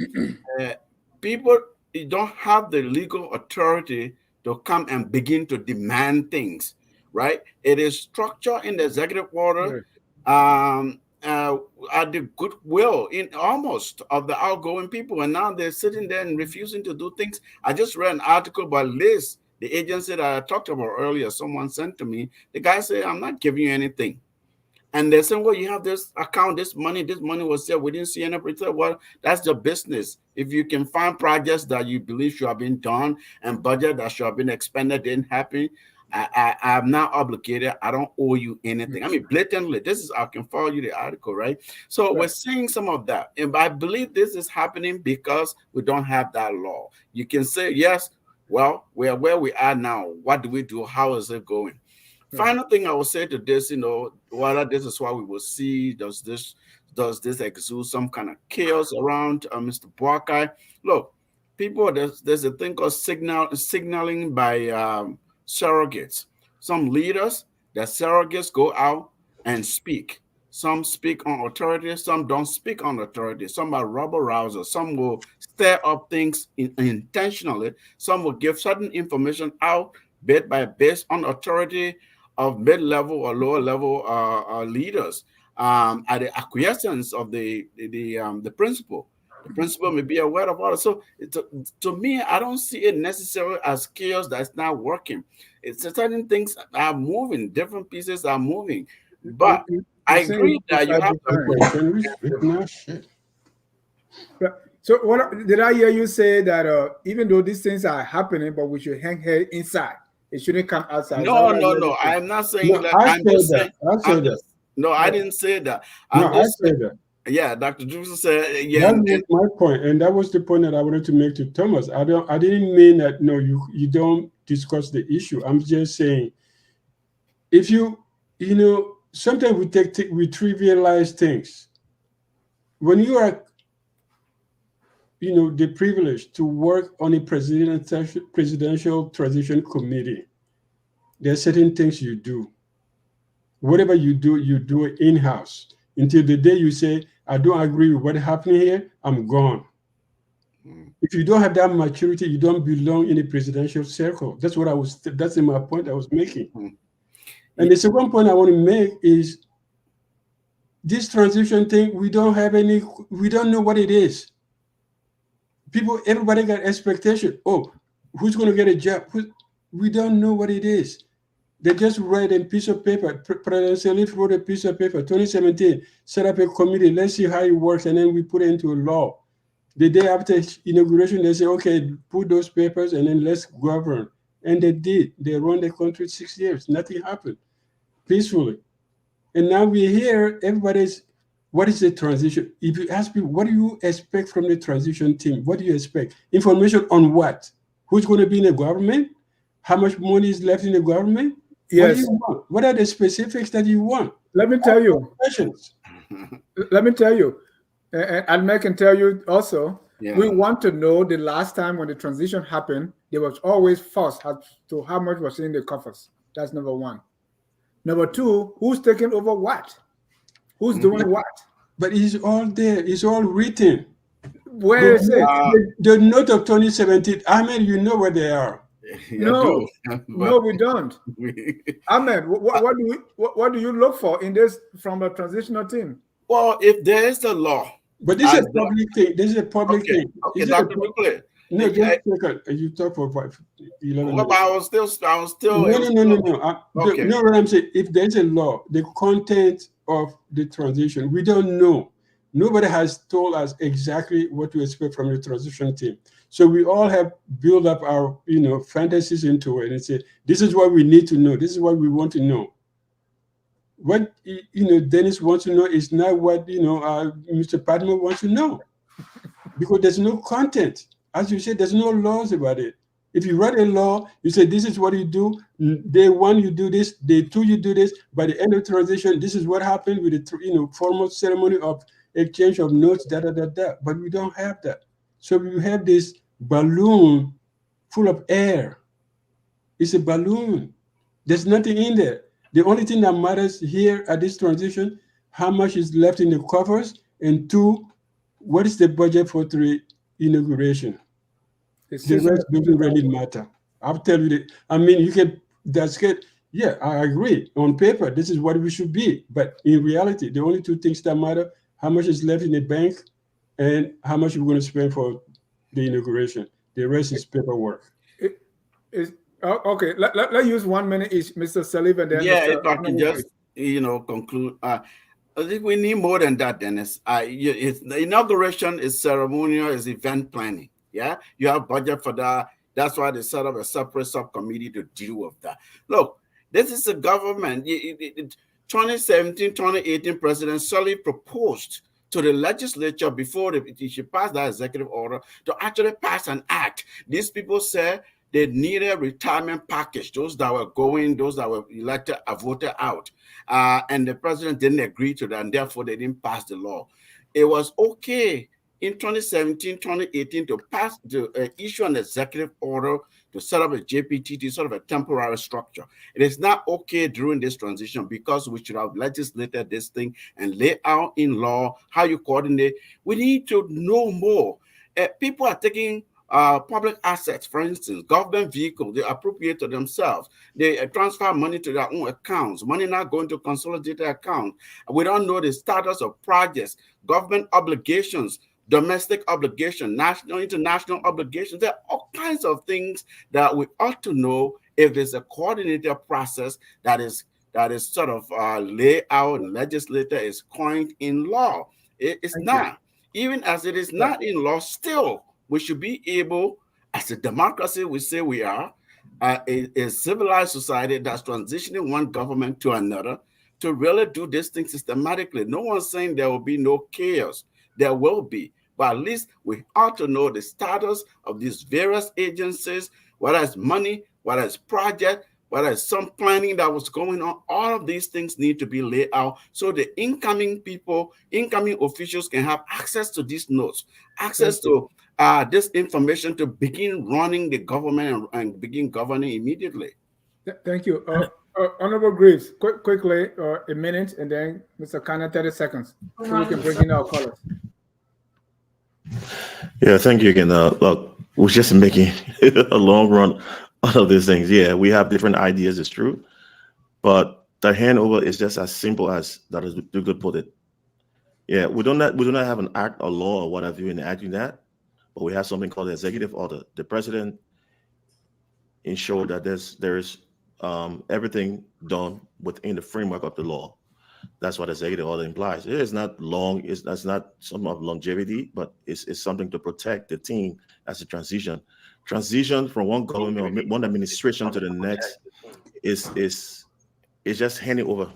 People don't have the legal authority to come and begin to demand things, right? It is structured in the executive order at the goodwill in almost of the outgoing people. And now they're sitting there and refusing to do things. I just read an article by Liz, the agency that I talked about earlier. Someone sent to me. The guy said, I'm not giving you anything. And they said, well, you have this account, this money was there. We didn't see any return. Well, that's your business. If you can find projects that you believe should have been done and budget that should have been expended didn't happen, I'm not obligated. I don't owe you anything. I mean, blatantly, I can forward you the article, right? So we're seeing some of that. And I believe this is happening because we don't have that law. You can say, yes, well, we are where we are now. What do we do? How is it going? Final thing I will say to this, whether this is what we will see, does this exude some kind of chaos around Mr. Boakai? Look, people, there's a thing called signaling by surrogates. Some leaders, their surrogates go out and speak. Some speak on authority, some don't speak on authority. Some are rubber rousers. Some will stir up things intentionally. Some will give certain information out based on authority of mid-level or lower-level leaders at the acquiescence of the principal. The principal may be aware of order. So to me, I don't see it necessarily as chaos that's not working. It's certain things are moving, different pieces are moving. But I agree that you have to. So what did I hear you say that even though these things are happening, but we should hang here inside. It shouldn't come outside. No. I'm not saying that. I didn't say that. I said that. Yeah, Dr. Joseph said, yeah. That was my point, and that was the point that I wanted to make to Thomas. I didn't mean that, no, you don't discuss the issue. I'm just saying, if sometimes we trivialize things. When you are, the privilege to work on a presidential transition committee, there are certain things you do. Whatever you do it in-house. Until the day you say, I don't agree with what's happening here, I'm gone. If you don't have that maturity, you don't belong in a presidential circle. That's my point I was making. And the second point I want to make is this transition thing, we don't know what it is. Everybody got expectation. Oh, who's going to get a job? We don't know what it is. They just write a piece of paper. President Sirleaf wrote a piece of paper, 2017, set up a committee. Let's see how it works, and then we put it into a law. The day after inauguration, they say, okay, put those papers, and then let's govern. And they did. They run the country 6 years. Nothing happened peacefully. And now we're here. What is the transition? If you ask people, what do you expect from the transition team? What do you expect? Information on what? Who's going to be in the government? How much money is left in the government? Yes. What do you want? What are the specifics that you want? Let me tell you. Questions. Let me tell you. And I can tell you also, we want to know the last time when the transition happened, there was always fuss as to how much was in the coffers. That's number one. Number two, who's taking over what? Who's doing what? But it's all there. It's all written. Where is it? The note of 2017. Ahmed, you know where they are. No, we don't. Ahmed, what do you look for in this from a transitional team? Well, if there is a law. But this is a public thing. This is a public thing. Okay, Dr. Buckley. No, just a second. You talk for 11 minutes. But I was still. No. Okay. No, what I'm saying, if there's a law, the content of the transition, we don't know. Nobody has told us exactly what to expect from the transition team. So we all have built up our, fantasies into it and say, this is what we need to know. This is what we want to know. What, Dennis wants to know is not what, Mr. Padma wants to know. Because there's no content. As you said, there's no laws about it. If you write a law, you say, this is what you do. Day one, you do this. Day two, you do this. By the end of transition, this is what happened with the, formal ceremony of exchange of notes, But we don't have that. So we have this balloon full of air. It's a balloon. There's nothing in there. The only thing that matters here at this transition, how much is left in the coffers, and two, what is the budget for the inauguration? The rest doesn't really matter. I'll tell you that. I mean, you can, that's good. Yeah, I agree. On paper, this is what we should be. But in reality, the only two things that matter, how much is left in the bank and how much we're going to spend for the inauguration. The rest is paperwork. Okay, let's use 1 minute each, Mr. Sullivan. Then if I can just, conclude. I think we need more than that, Dennis. The inauguration is ceremonial, is event planning. Yeah, you have budget for that. That's why they set up a separate subcommittee to deal with that. Look, this is a government. 2017, 2018 President Sirleaf proposed to the legislature before she passed that executive order to actually pass an act. These people said they needed a retirement package. Those that were elected are voted out. And the president didn't agree to that, and therefore they didn't pass the law. It was okay in 2017, 2018 to issue an executive order to set up a JPTT, sort of a temporary structure. It is not okay during this transition because we should have legislated this thing and lay out in law how you coordinate. We need to know more. People are taking public assets, for instance, government vehicles, they appropriate to themselves. They transfer money to their own accounts, money not going to consolidated account. We don't know the status of projects, government obligations. domestic obligation, national, international obligations. There are all kinds of things that we ought to know if there's a coordinated process that is sort of laid out and legislator is coined in law. It's not. Even as it is not in law, still we should be able, as a democracy we say we are, a civilized society that's transitioning one government to another, to really do this thing systematically. No one's saying there will be no chaos. There will be. But at least we ought to know the status of these various agencies, whether it's money, whether it's project, whether it's some planning that was going on. All of these things need to be laid out so the incoming people, incoming officials can have access to these notes, access to this information to begin running the government and begin governing immediately. Thank you. Honorable Graves, quickly, a minute, and then Mr. Kana, 30 seconds, so we can bring in our callers. Yeah, thank you again. Look, we're just making a long run out of these things. Yeah, we have different ideas, it's true, but the handover is just as simple as that, as you could put it. Yeah, we do not have an act or law or what have you in acting that, but we have something called the executive order. The president ensure that there's everything done within the framework of the law. That's what executive order implies. It is not long. That's not some of longevity, but it's something to protect the team as a transition from one government or one administration to the next. Is just handing over.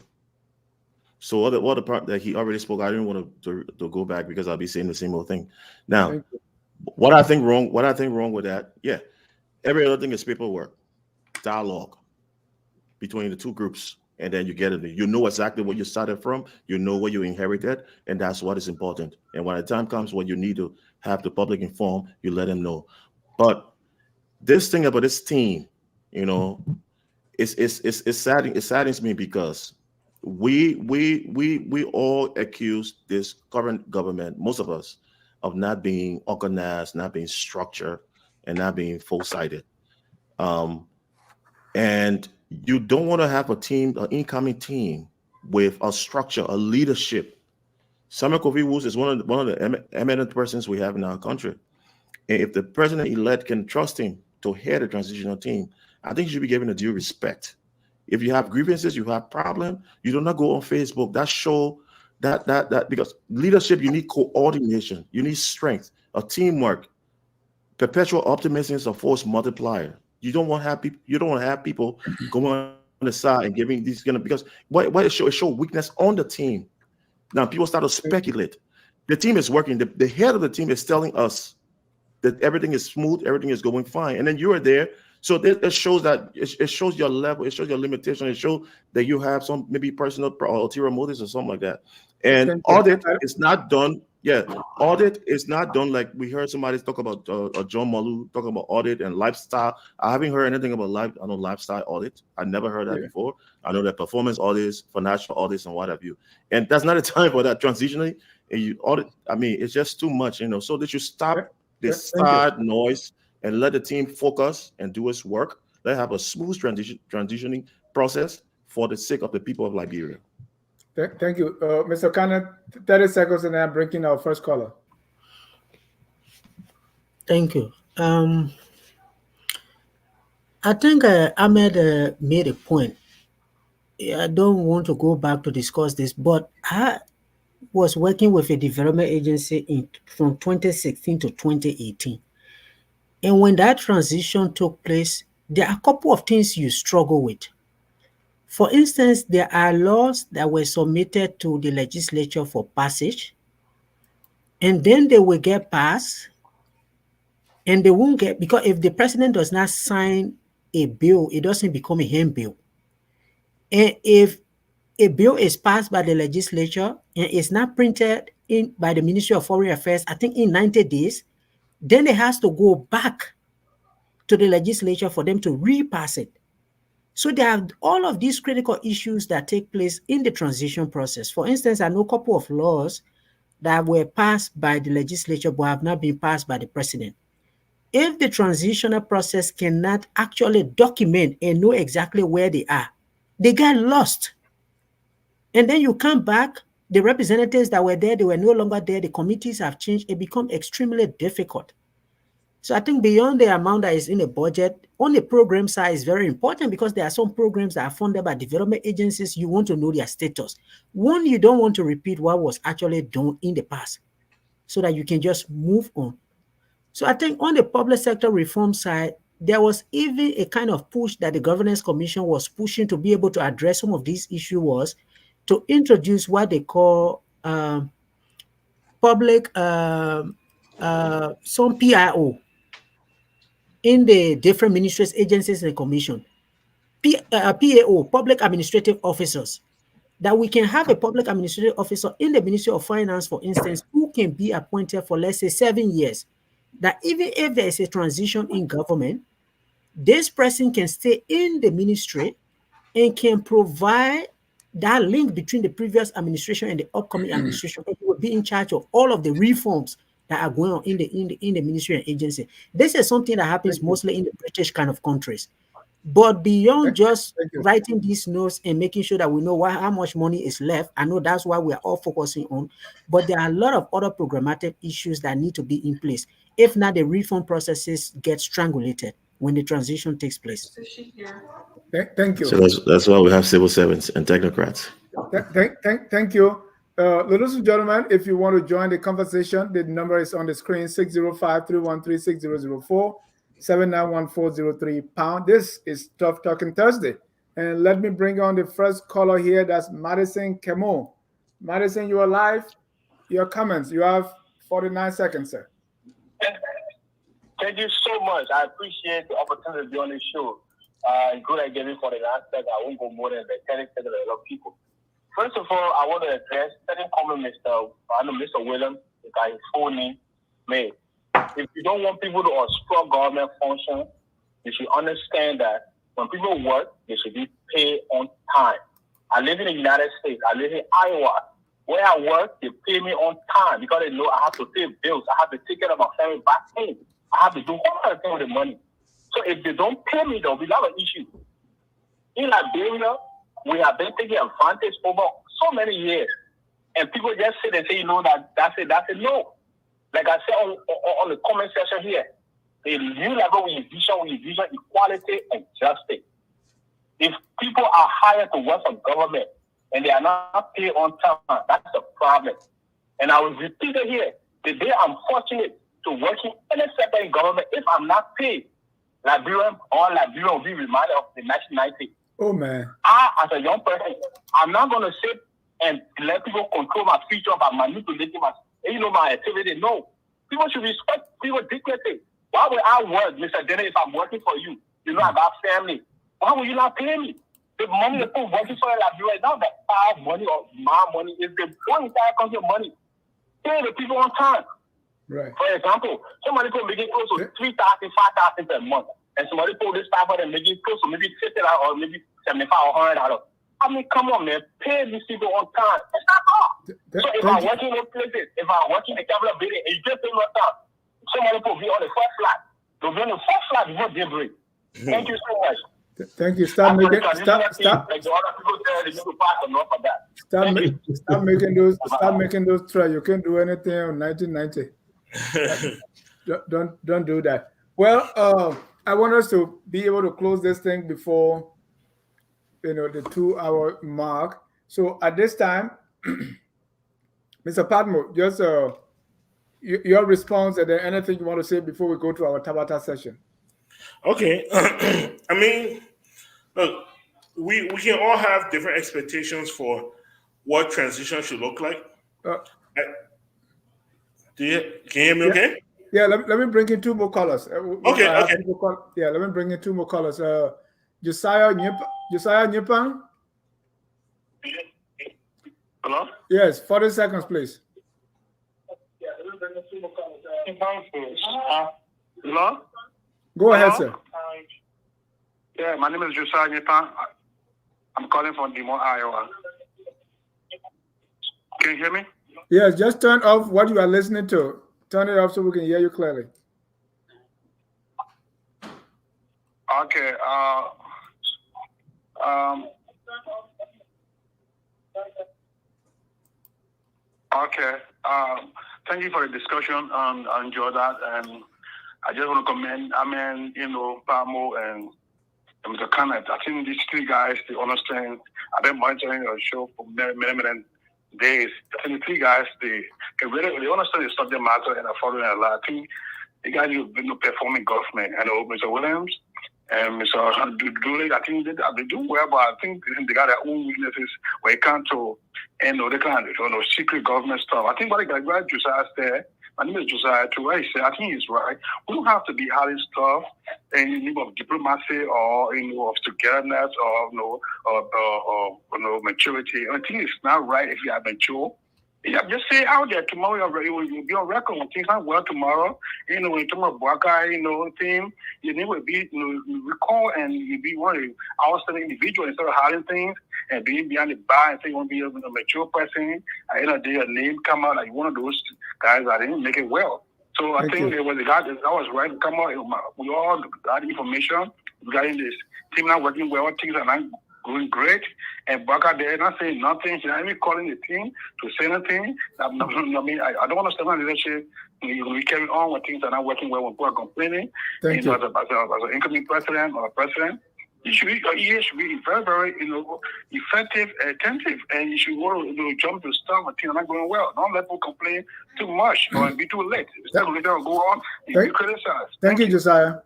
So what the part that he already spoke, I didn't want to go back because I'll be saying the same old thing. Now, what I think wrong with that, yeah, every other thing is paperwork, dialogue between the two groups, and then you get it. You know exactly where you started from, you know what you inherited, and that's what is important. And when the time comes when you need to have the public informed, you let them know. But this thing about this team, you know, it's saddening. It saddens me because we all accuse this current government, most of us, of not being organized, not being structured, and not being full-sighted. And you don't want to have a team, an incoming team with a structure, a leadership. Samuel Kofi Woods is one of the eminent persons we have in our country. And if the president-elect can trust him to head a transitional team, I think he should be given a due respect. If you have grievances, you have problems, you do not go on Facebook. That show that because leadership, you need coordination, you need strength, a teamwork. Perpetual optimism is a force multiplier. You don't want to have people. You don't want to have people going on the side and giving these because what it show weakness on the team. Now people start to speculate. The team is working. The head of the team is telling us that everything is smooth, everything is going fine, and then you are there. So it shows that it shows your level, it shows your limitation, it shows that you have some maybe personal or ulterior motives or something like that. And audit is not done. Yeah, audit is not done like we heard somebody talk about John Malu talking about audit and lifestyle. I haven't heard anything about lifestyle audit. I never heard that before. I know that performance audits, financial audits, and what have you. And that's not a time for that transitionally. And you audit. I mean, it's just too much, you know. So that you stop this side noise and let the team focus and do its work. Let have a smooth transitioning process for the sake of the people of Liberia. Thank you. Mr. Kana, 30 seconds and I'm bringing our first caller. Thank you. I think Ahmed made a point. I don't want to go back to discuss this, but I was working with a development agency from 2016 to 2018. And when that transition took place, there are a couple of things you struggle with. For instance, there are laws that were submitted to the legislature for passage, and then they will get passed, and they won't get, because if the president does not sign a bill, it doesn't become a hand bill. And if a bill is passed by the legislature and it's not printed in by the Ministry of Foreign Affairs, I think in 90 days, then it has to go back to the legislature for them to repass it. So there are all of these critical issues that take place in the transition process. For instance, I know a couple of laws that were passed by the legislature but have not been passed by the president. If the transitional process cannot actually document and know exactly where they are, they get lost. And then you come back The representatives that were there, they were no longer there. The committees have changed. It become extremely difficult. So I think beyond the amount that is in the budget, on the program side is very important because there are some programs that are funded by development agencies. You want to know their status. One, you don't want to repeat what was actually done in the past so that you can just move on. So I think on the public sector reform side, there was even a kind of push that the Governance Commission was pushing to be able to address some of these issues was to introduce what they call public, some PIO in the different ministries, agencies, and commission. PAO, public administrative officers, that we can have a public administrative officer in the Ministry of Finance, for instance, who can be appointed for, let's say, 7 years. That even if there is a transition in government, this person can stay in the ministry and can provide that link between the previous administration and the upcoming administration. And he will be in charge of all of the reforms that are going on in the ministry and agency. This is something that happens mostly in the British kind of countries. But beyond just writing these notes and making sure that we know how much money is left, I know that's why we are all focusing on, but there are a lot of other programmatic issues that need to be in place. If not, the reform processes get strangulated when the transition takes place. Thank you. So that's why we have civil servants and technocrats. Thank you. Ladies and gentlemen, if you want to join the conversation, the number is on the screen, 605-313-6004. 791403#. This is Tough Talking Thursday. And let me bring on the first caller here. That's Madison Kemo. Madison, you are live. Your comments. You have 49 seconds, sir. Thank you so much. I appreciate the opportunity to be on this show. Good I gave it for the last second. I won't go more than 10 seconds to a lot of people. First of all, I want to address certain comments Mr. Williams, the guy full name, made. If you don't want people to obstruct government function, you should understand that when people work, they should be paid on time. I live in the United States. I live in Iowa. Where I work, they pay me on time because they know I have to pay bills. I have to take care of my family back home. I have to do all kinds of things with the money. So if they don't pay me, there will be a lot of issues. In Liberia, we have been taking advantage over so many years. And people just sit and say, that's it. No. Like I said on the comment section here, the new level we envision equality and justice. If people are hired to work for government and they are not paid on time, that's the problem. And I will repeat it here. The day I'm fortunate to work in any sector in government, if I'm not paid, Liberia will be reminded of the 1990s. Oh, man. I, as a young person, I'm not going to sit and let people control my future by manipulating my activity. No. People should respect people's dignity. Why would I work, Mr. Dennis, if I'm working for you? I got family. Why would you not pay me? The money that people working for Liberia is not that our money or my money. It's the whole entire country money. Pay the people on time. Right. For example, somebody could make it close to 3,000, 5,000 per month. And somebody put this stuff and make it close to maybe $50 or maybe $75 or $100. I mean, come on, man. Pay these people on time. It's not hard. So if I'm working in places, if I'm working in the Capitol building, and you just pay me on time, somebody put me on the first flat. They'll be on the first flat before they break. Thank you so much. Thank you. Stop making those tries. You can't do anything on 1990. Don't do that. Well, I want us to be able to close this thing before the 2-hour mark. So at this time, Mr. Padmo, just your response, and then anything you want to say before we go to our Tabata session. Okay. I mean, look, we can all have different expectations for what transition should look like. Can you hear me okay? Yeah, let me bring in two more callers. Okay. Let me bring in two more callers. Josiah Nyipang. Hello? Yes, 40 seconds, please. Hello? Go ahead, sir. Yeah, my name is Josiah Nyipang. I'm calling from Des Moines, Iowa. Can you hear me? Yes, just turn off what you are listening to. Turn it off so we can hear you clearly. Okay. Okay. Thank you for the discussion. I enjoyed that, and I just want to commend, Pamo and Mr. Kenneth. I think these three guys, they understand. I've been monitoring your show for many days. I think the three guys, they understand the subject matter and are following a lot. I think the guys who've been performing government, Mr. Williams and Mr. Dooley, I think they do well, but I think they got their own weaknesses when it comes to, they kind of secret government stuff. I think what the guy Josiah said, my name is Josiah too. I think he's right. We don't have to be hiding stuff in the name of diplomacy or of togetherness or maturity. I think it's not right if you are mature. Yeah, just say out there tomorrow. You'll be on record when things aren't well tomorrow. When you're talking about Boakai, team, your name will be recall and you'll be one of the outstanding individuals instead of hiding things and being behind the bar and say you want to be a mature person. At the end of the day, your name come out like one of those guys that didn't make it well. So I think there was a guy that was right to come out. We all got information regarding this team not working well, things are not going great, and Baka there not saying nothing. She's not even calling the team to say anything. I don't understand how leadership. We carry on when things are not working well when people are complaining. Thank you. As an incoming president or a president, you should be very, very effective, attentive, and you should want to jump to start when things are not going well. Don't let people complain too much or be too late. Instead of letting them go on, you criticize. Thank you, Josiah.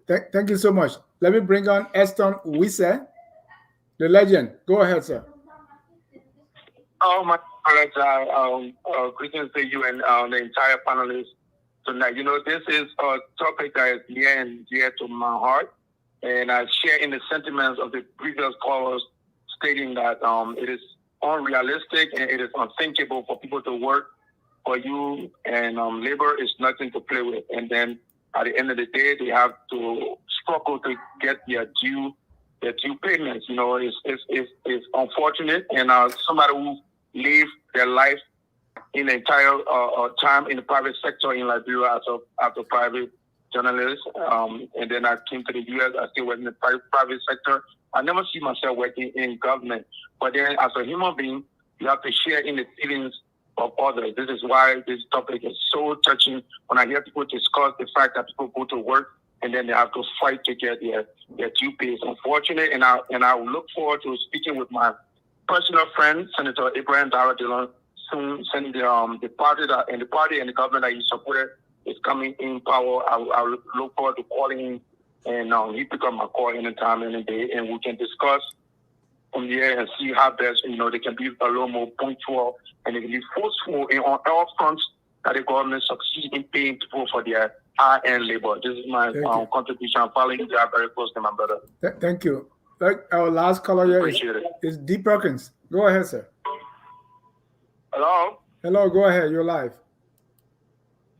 Thank you so much. Let me bring on Eston Wise, the legend. Go ahead, sir. Oh, my greetings to you and the entire panelists tonight. This is a topic that is near and dear to my heart, and I share in the sentiments of the previous callers stating that it is unrealistic and it is unthinkable for people to work for you, and labor is nothing to play with. And then at the end of the day, they have to struggle to get their due payments. It's unfortunate, and somebody who lived their life in the entire time in the private sector in Liberia as a private journalist, and then I came to the U.S. I still work in the private sector. I never see myself working in government, but then as a human being, you have to share in the feelings of others. This is why this topic is so touching. When I hear people discuss the fact that people go to work and then they have to fight to get their due pay, it's unfortunate. And I look forward to speaking with my personal friend, Senator Abraham Dara Dillon, soon. Since the party and the government that he supported is coming in power, I look forward to calling him, and he pick up my call anytime, any day, and we can discuss from there and see how best, they can be a little more punctual and they can be forceful on all fronts that the government succeed in paying people for their high-end labor. This is my contribution. I'm following you there very closely, my brother. Thank you. Our last caller here is D. Perkins. Go ahead, sir. Hello? Hello, go ahead. You're live.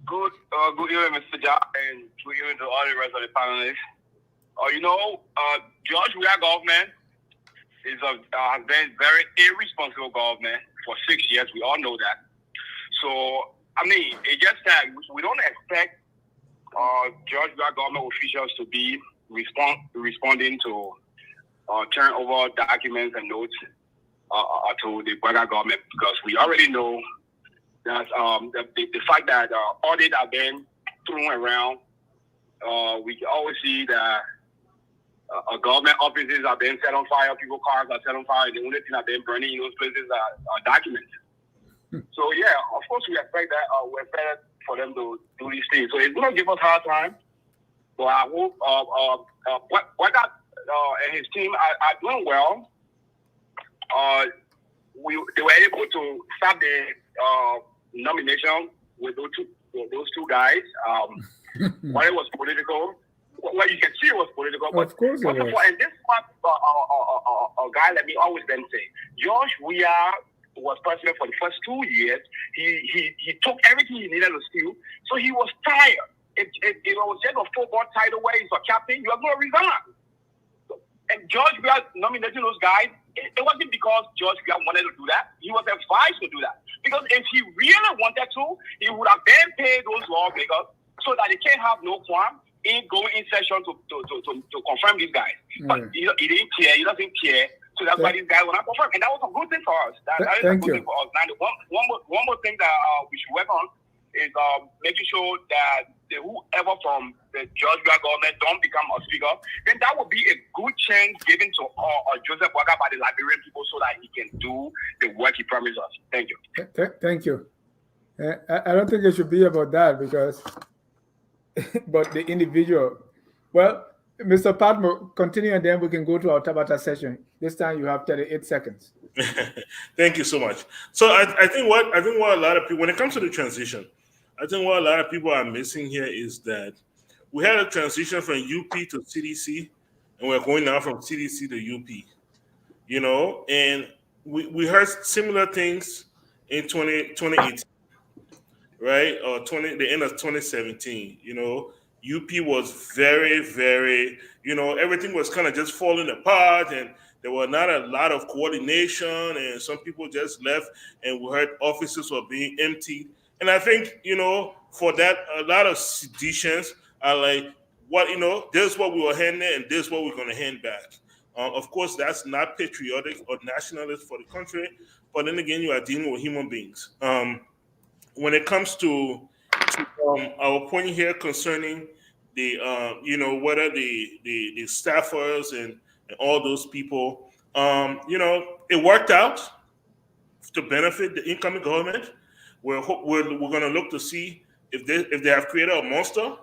Good evening, Mr. Jack, and good evening to all the rest of the panelists. George Weah government has been very irresponsible government for 6 years. We all know that. So, it just that we don't expect George Weah government officials to be responding to turn over documents and notes to the Boakai government, because we already know that the fact that audits are being thrown around, we can always see that government offices are being set on fire, people's cars are set on fire, and the only thing that they're burning in those places are documents. So yeah, of course we expect that we expect for them to do these things. So it's gonna give us hard time. But I hope Boakai and his team are doing well. They were able to stop the nomination with those two guys. One was political. Well, you can see it was political, but of course it was. And this part, a guy let me always then say, George Weah was president for the first 2 years. He took everything he needed to steal, so he was tired. It was just a football title where he's a captain. You are going to resign. And George Weah nominating those guys, it wasn't because George Weah wanted to do that. He was advised to do that. Because if he really wanted to, he would have then paid those lawmakers so that they can't have no qualm in going in session to confirm these guys. But he didn't care. He doesn't care So that's why these guys were not perform, and that was a good thing for us. That is a good thing for us. Now, one more thing that we should work on is making sure that whoever from the Georgia government don't become a speaker, then that would be a good chance given to Joseph Boakai by the Liberian people so that he can do the work he promised us. Thank you. Thank you. I don't think it should be about that because, but the individual. Well, Mr. Patmo, continue and then we can go to our Tabata session. This time you have 38 seconds. Thank you so much. So I think what a lot of people, when it comes to the transition, I think what a lot of people are missing here is that we had a transition from UP to CDC, and we're going now from CDC to UP. You know, and we heard similar things in 2018, right? Or the end of 2017. You know, UP was very, very, you know, everything was kind of just falling apart, and there were not a lot of coordination, and some people just left, and we heard offices were being emptied. And I think, you know, for that, a lot of seditions are like, what, you know, this is what we were handing, and this is what we're going to hand back. Of course, that's not patriotic or nationalist for the country, but then again, you are dealing with human beings. When it comes to our point here concerning the, you know, whether the staffers and all those people, you know, it worked out to benefit the incoming government. We're going to look to see if they have created a monster.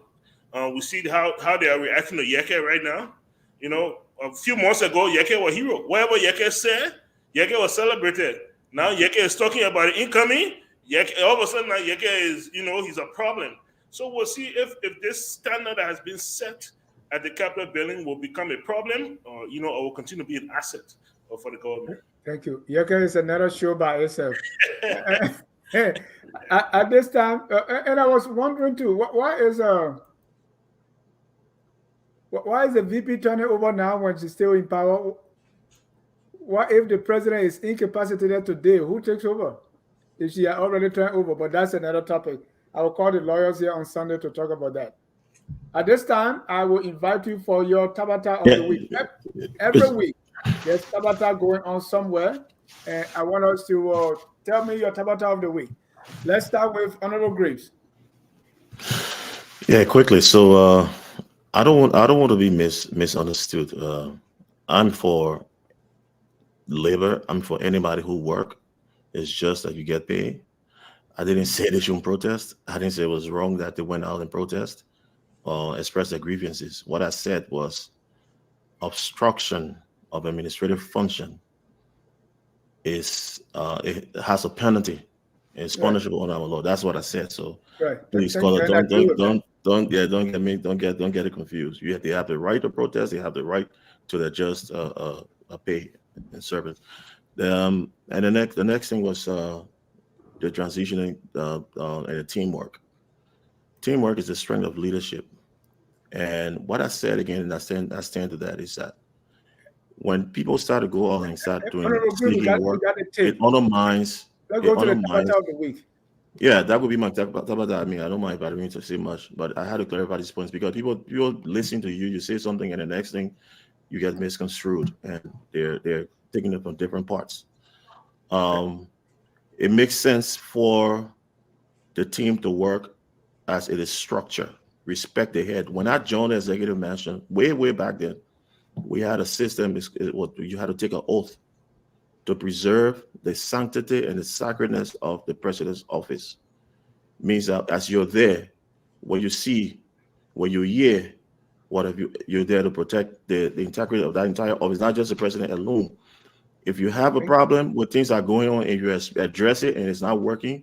We see how they are reacting to Yeke right now. You know, a few months ago, Yeke was a hero. Whatever Yeke said, Yeke was celebrated. Now Yeke is talking about the incoming. Yeke, all of a sudden now Yeke is, you know, he's a problem. So we'll see if this standard that has been set at the Capitol building will become a problem, or, you know, or will continue to be an asset for the government. Thank you. Yeke is another show by itself. At this time, and I was wondering too, why is the VP turning over now when she's still in power? What if the president is incapacitated today? Who takes over? If she had already turned over, but that's another topic. I will call the lawyers here on Sunday to talk about that. At this time, I will invite you for your Tabata of the week. Every week, there's Tabata going on somewhere, and I want us to tell me your Tabata of the week. Let's start with Honorable Graves. Yeah, quickly. So I don't want to be misunderstood. I'm for labor. I'm for anybody who work. It's just that you get paid. I didn't say they shouldn't protest. I didn't say it was wrong that they went out and protest or express their grievances. What I said was obstruction of administrative function is it has a penalty. It's punishable on our law. That's what I said. So please, caller, don't get it confused. They have the right to protest. They have the right to their just pay and service. And the next thing was the transitioning and the teamwork. Teamwork is the strength of leadership. And what I said again, and I stand to that, is that when people start to go out and start doing sneaky work, it undermines. Let's go to the Tabata of the week. Yeah, that would be my Tabata. I mean, I don't mind if I don't mean to say much, but I had to clarify these points because people listen to you, you say something, and the next thing you get misconstrued, and they're taking it from different parts. It makes sense for the team to work as it is structured. Respect the head. When I joined the executive mansion, way back then, we had a system. You had to take an oath to preserve the sanctity and the sacredness of the president's office. Means that as you're there, when you see, when you hear, you're there to protect the integrity of that entire office, not just the president alone. If you have a problem with things that are going on and you address it and it's not working,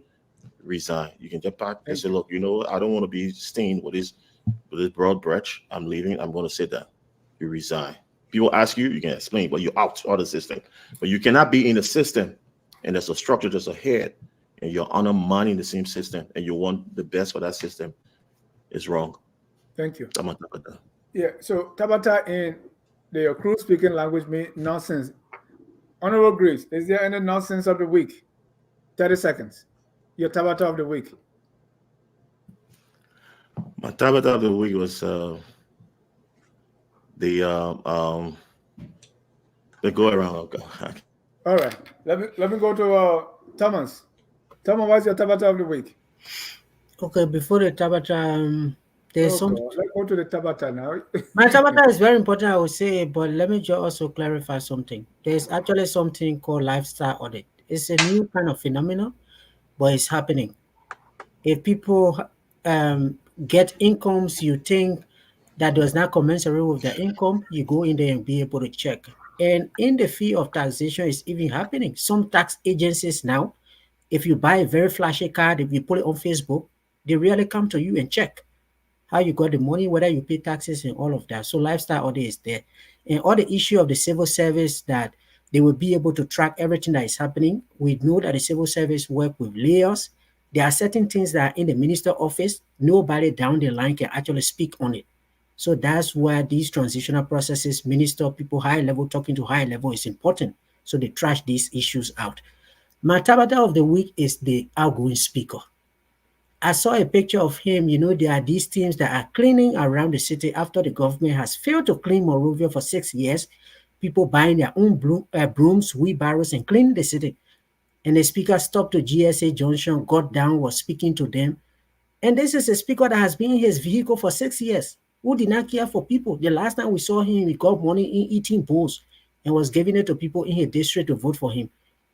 resign. You can get back and say, look, you know, I don't want to be stained with this broad brush. I'm leaving. I'm going to sit down. You resign. People ask you, you can explain, but you're out of the system. But you cannot be in the system and there's a structure, there's a head, and you're undermining the same system and you want the best for that system. It's wrong. Thank you. Yeah, so Tabata in the Kru speaking language means nonsense. Honorable Grace, is there any nonsense of the week? 30 seconds. Your Tabata of the week. My Tabata of the week was They go around. Okay. All right. Let me go to Thomas. Thomas, what's your Tabata of the week? Okay, before the Tabata, there's some. Let's go to the Tabata now. My Tabata is very important, I would say, but let me just also clarify something. There's actually something called lifestyle audit. It's a new kind of phenomenon, but it's happening. If people get incomes you think that does not commensurate with their income, you go in there and be able to check. And in the field of taxation, it's even happening. Some tax agencies now, if you buy a very flashy card, if you put it on Facebook, they really come to you and check how you got the money, whether you pay taxes and all of that. So lifestyle audit is there. And all the issue of the civil service that they will be able to track everything that is happening. We know that the civil service work with layers. There are certain things that are in the minister office, nobody down the line can actually speak on it. So that's why these transitional processes, minister, people high level talking to high level is important. So they trash these issues out. My Tabata of the week is the outgoing speaker. I saw a picture of him. You know, there are these teams that are cleaning around the city after the government has failed to clean Monrovia for 6 years. People buying their own brooms, wheelbarrows, and cleaning the city. And the speaker stopped to GSA Junction, got down, was speaking to them. And this is a speaker that has been in his vehicle for 6 years, who did not care for people. The last time we saw him, he got money in eating bowls and was giving it to people in his district to vote for him.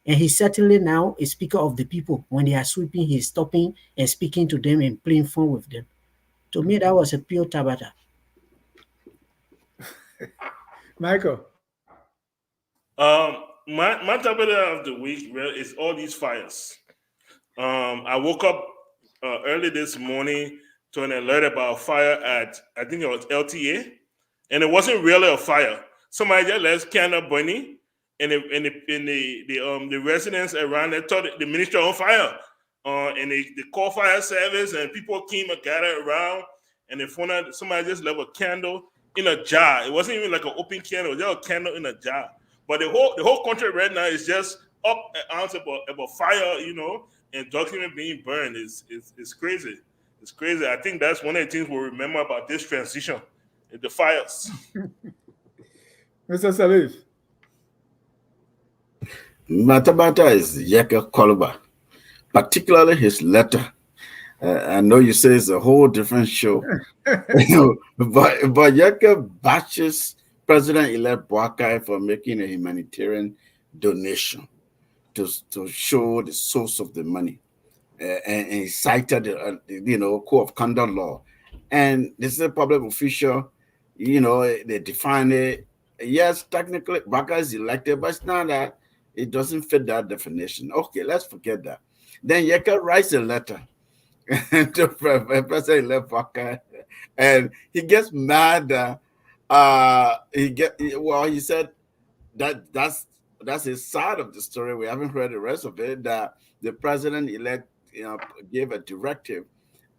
And he's certainly now a speaker of the people. When they are sweeping, he's stopping and speaking to them and playing fun with them. To me, that was a pure Tabata. Michael. My Tabata of the week is all these fires. I woke up early this morning to an alert about a fire at, I think it was LTA, and it wasn't really a fire. Somebody just left candle burning, and the residents around there thought the ministry on fire. And they called fire service, and people came and gathered around, and they found out somebody just left a candle in a jar. It wasn't even like an open candle; it was just a candle in a jar. But the whole country right now is just up and out about fire, you know, and document being burned. It's crazy. It's crazy. I think that's one of the things we'll remember about this transition, the fires. Mr. Salif. Matabata is Yeka Koluba, particularly his letter. I know you say it's a whole different show, but Yeka bashes President-elect Boakai for making a humanitarian donation to show the source of the money, and he cited the code of conduct law. And this is a public official, they define it. Yes, technically Boakai is elected, but it's not that. It doesn't fit that definition. Okay, let's forget that. Then Yeka writes a letter to President-elect Boakai, and he gets mad. He said that's his side of the story. We haven't heard the rest of it. That the president-elect gave a directive,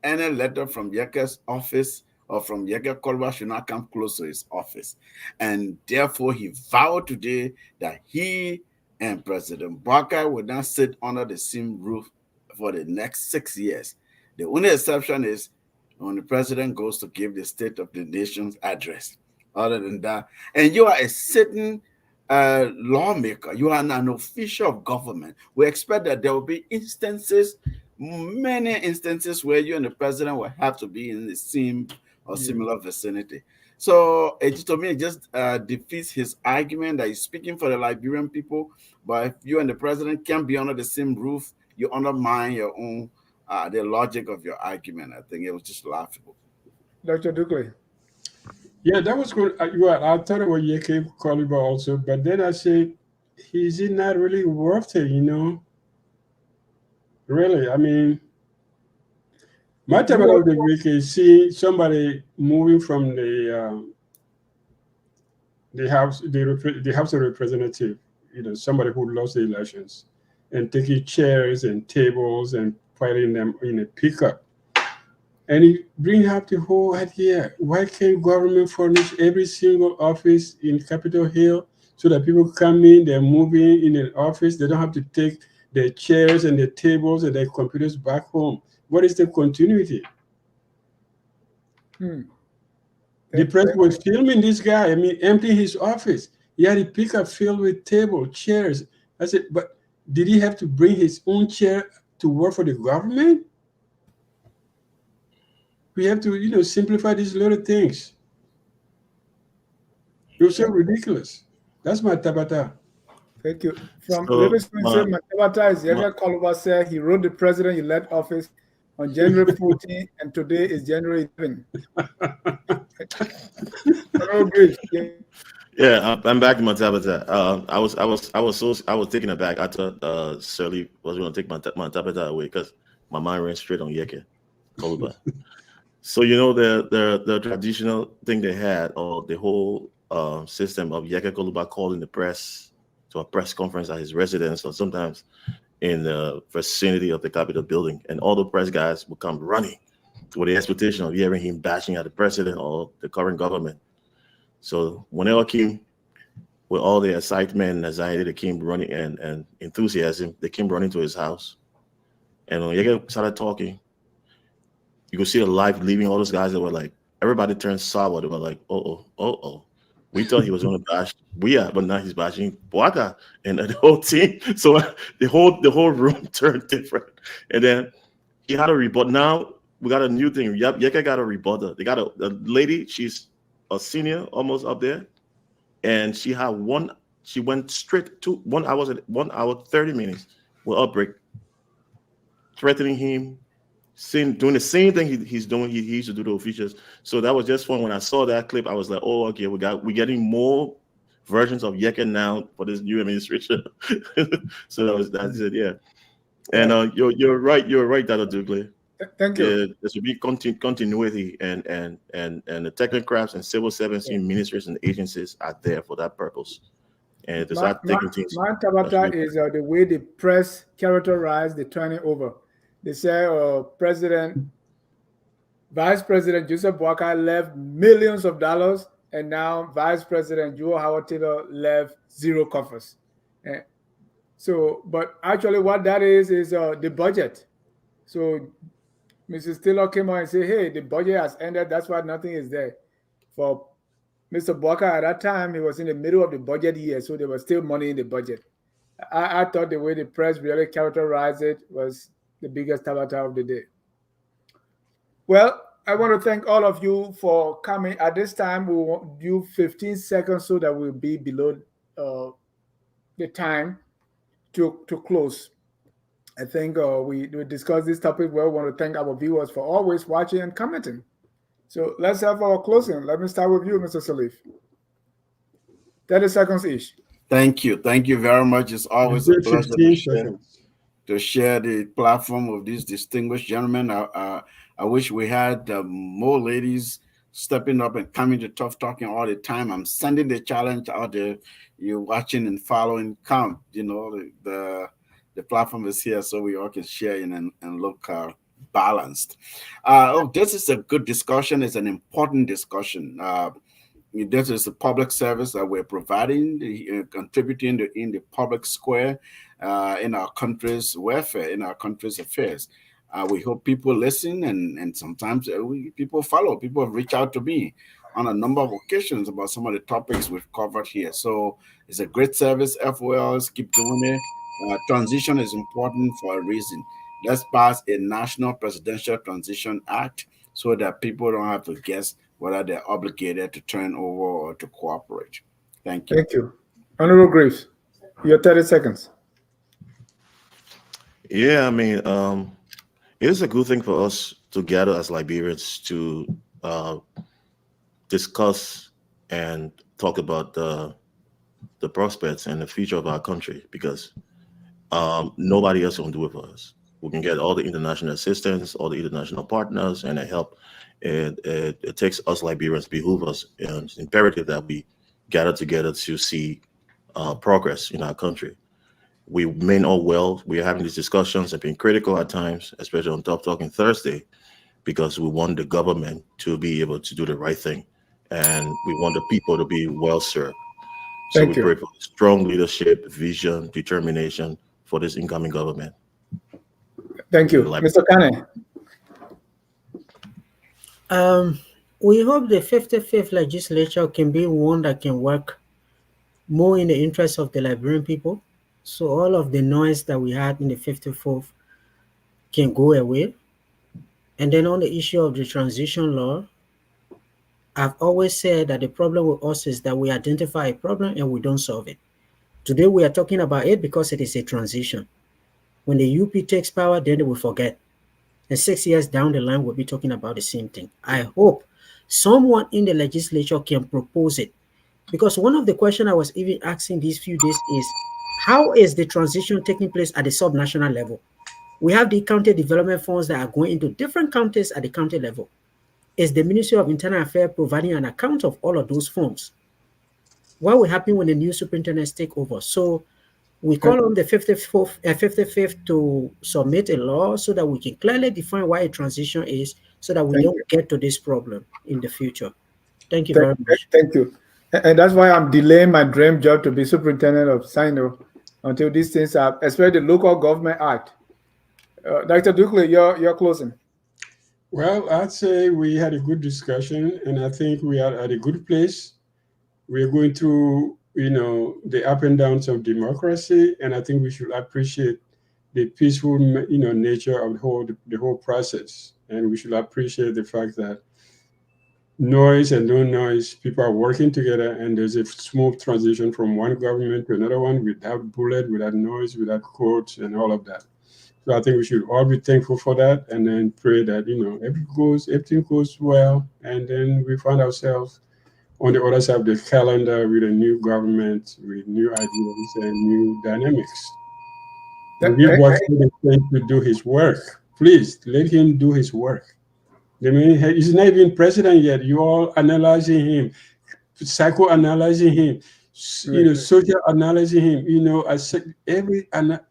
and a letter from Yeka's office or from Yeka Kolba should not come close to his office, and therefore he vowed today that he and President Boakai would not sit under the same roof for the next 6 years. The only exception is when the president goes to give the State of the Nation's address. Other than that, and you are a sitting lawmaker, you are an official of government. We expect that there will be many instances where you and the president will have to be in the same or similar vicinity. So to me, it just defeats his argument that he's speaking for the Liberian people. But if you and the president can't be under the same roof, you undermine your own the logic of your argument. I think it was just laughable. Dr. Dukley. Yeah, that was good. I thought it was Yeke Koliba also, but then I said, is it not really worth it, Really, I mean, my Tabata of the week is seeing somebody moving from the House of Representatives, somebody who lost the elections, and taking chairs and tables and putting them in a pickup. And it brings up the whole idea. Why can't government furnish every single office in Capitol Hill so that people come in, they're moving in an office, they don't have to take their chairs and their tables and their computers back home? What is the continuity? The press was filming this guy, emptying his office. He had a pickup filled with table, chairs. I said, but did he have to bring his own chair to work for the government? We have to, simplify these little things. It was so ridiculous. That's my Tabata. Thank you. From So Livingston, said Tabata is Yaka Koluba said he wrote the president-elect office on January 14, and today is January 11. Yeah, I'm back to my Tabata. I was taken aback. I thought Shirley was going to take my Tabata away because my mind ran straight on Yeke Koluba. So the traditional thing they had, or the whole system of Yeke Koluba calling the press to a press conference at his residence, or sometimes in the vicinity of the Capitol building, and all the press guys would come running with the expectation of hearing him bashing at the president or the current government. So whenever came with all the excitement and anxiety, they came running and enthusiasm, they came running to his house. And when Yeke started talking, you could see the life leaving all those guys that were like, everybody turned sour. They were like, oh. We thought he was going to bash but now he's bashing Boakai and the whole team. So the whole room turned different. And then he had a rebut. Now we got a new thing. Yeke got a rebuttal. They got a lady, she's a senior almost up there. And she went straight to 1 hour, 30 minutes with outbreak, threatening him, doing the same thing he's doing. He used to do the officials. So that was just fun. When I saw that clip, I was like, oh, okay, we're getting more versions of Yeke now for this new administration. So that's it, yeah. And you're right, Dr. Dugley. Thank you. There should be continuity, and the technocrats and civil servants in ministries and agencies are there for that purpose. And to start taking things. My Tabata is the way the press characterized the turning over. They say Vice President Joseph Boakai left millions of dollars, and now Vice President Joe Howard Taylor left zero coffers. But actually what that is the budget. So Mrs. Taylor came out and said, hey, the budget has ended. That's why nothing is there. For Mr. Boakai at that time, he was in the middle of the budget year, so there was still money in the budget. I thought the way the press really characterized it was the biggest Tabata of the day. Well, I want to thank all of you for coming. At this time, we will do 15 seconds so that we'll be below the time to close. I think we discussed this topic well. We want to thank our viewers for always watching and commenting. So let's have our closing. Let me start with you, Mr. Salif. 30 seconds each. Thank you. Thank you very much. It's always a pleasure to share the platform of these distinguished gentlemen. I wish we had more ladies stepping up and coming to Tough Talking all the time. I'm sending the challenge out there. You're watching and following. Come, the platform is here so we all can share and look balanced. This is a good discussion. It's an important discussion. This is a public service that we're providing, contributing in the public square, in our country's welfare, in our country's affairs. We hope people listen, and sometimes people follow. People have reached out to me on a number of occasions about some of the topics we've covered here. So it's a great service. FOLs, keep doing it. Transition is important for a reason. Let's pass a National Presidential Transition Act so that people don't have to guess whether they're obligated to turn over or to cooperate. Thank you. Thank you. Honorable Graves, your 30 seconds. Yeah, I mean, it's a good thing for us to gather as Liberians to discuss and talk about the prospects and the future of our country, because nobody else can do it for us. We can get all the international assistance, all the international partners, and the help. It takes us Liberians, behoove us, and it's imperative that we gather together to see progress in our country. We may know well, we are having these discussions and being critical at times, especially on Tough Talking Thursday, because we want the government to be able to do the right thing, and we want the people to be well served. So we pray for strong leadership, vision, determination for this incoming government. Thank you. Mr. Kane. We hope the 55th legislature can be one that can work more in the interest of the Liberian people. So all of the noise that we had in the 54th can go away. And then on the issue of the transition law, I've always said that the problem with us is that we identify a problem and we don't solve it. Today we are talking about it because it is a transition. When the UP takes power, then they will forget. And 6 years down the line, we'll be talking about the same thing. I hope someone in the legislature can propose it. Because one of the questions I was even asking these few days is, how is the transition taking place at the subnational level? We have the county development funds that are going into different counties at the county level. Is the Ministry of Internal Affairs providing an account of all of those funds? What will happen when the new superintendents take over? So we call on the 55th to submit a law so that we can clearly define what a transition is so that we don't get to this problem in the future. Thank you very much. Thank you. And that's why I'm delaying my dream job to be superintendent of Sino until these things are, especially the Local Government Act. Dr. Dukley, you're closing. Well, I'd say we had a good discussion, and I think we are at a good place. We're going through, the up and downs of democracy, and I think we should appreciate the peaceful, nature of the whole process, and we should appreciate the fact that noise and no noise, people are working together, and there's a smooth transition from one government to another one without bullet, without noise, without courts, and all of that. So I think we should all be thankful for that, and then pray that everything goes well, and then we find ourselves on the other side of the calendar with a new government, with new ideas and new dynamics. Give Washington to do his work. Please let him do his work. I mean, he's not even president yet. You all analyzing him, psychoanalyzing him, social analyzing him.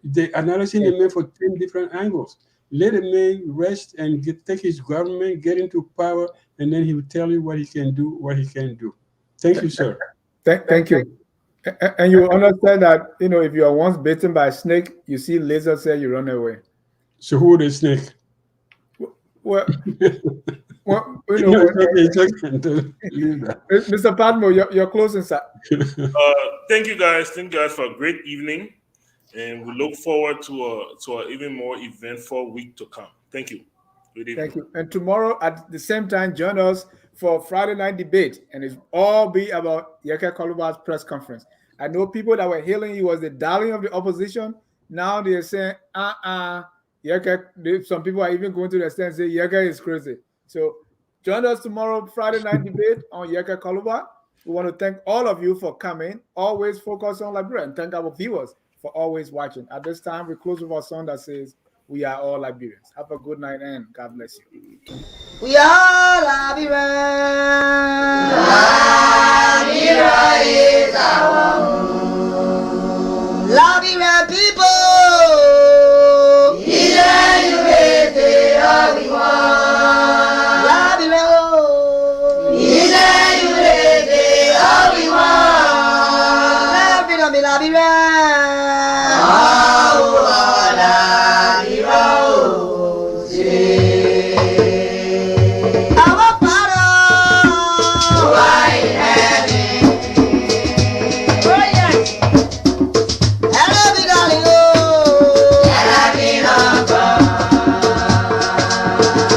They analyzing the man for 10 different angles. Let a man rest and take his government, get into power, and then he will tell you what he can do, what he can't do. Thank you, sir. Thank you. And you understand that, if you are once bitten by a snake, you see lizard say you run away. So who is the snake? Well, Mr. Padmo, you're closing, sir. Thank you guys. Thank you guys for a great evening, and we look forward to an even more eventful week to come. Thank you. Thank you. And tomorrow at the same time, join us for Friday night debate, and it's all be about Yeke Koluba's press conference. I know people that were hailing he was the darling of the opposition. Now they're saying, Yeke. Some people are even going to the extent and say Yeke is crazy. So join us tomorrow, Friday night debate on Yeke Koluba. We want to thank all of you for coming. Always focus on Liberia, and thank our viewers for always watching. At this time, we close with our song that says, "We are all Liberians." Have a good night and God bless you. We are Liberians. Liberia is our home. Liberian people. Liberia.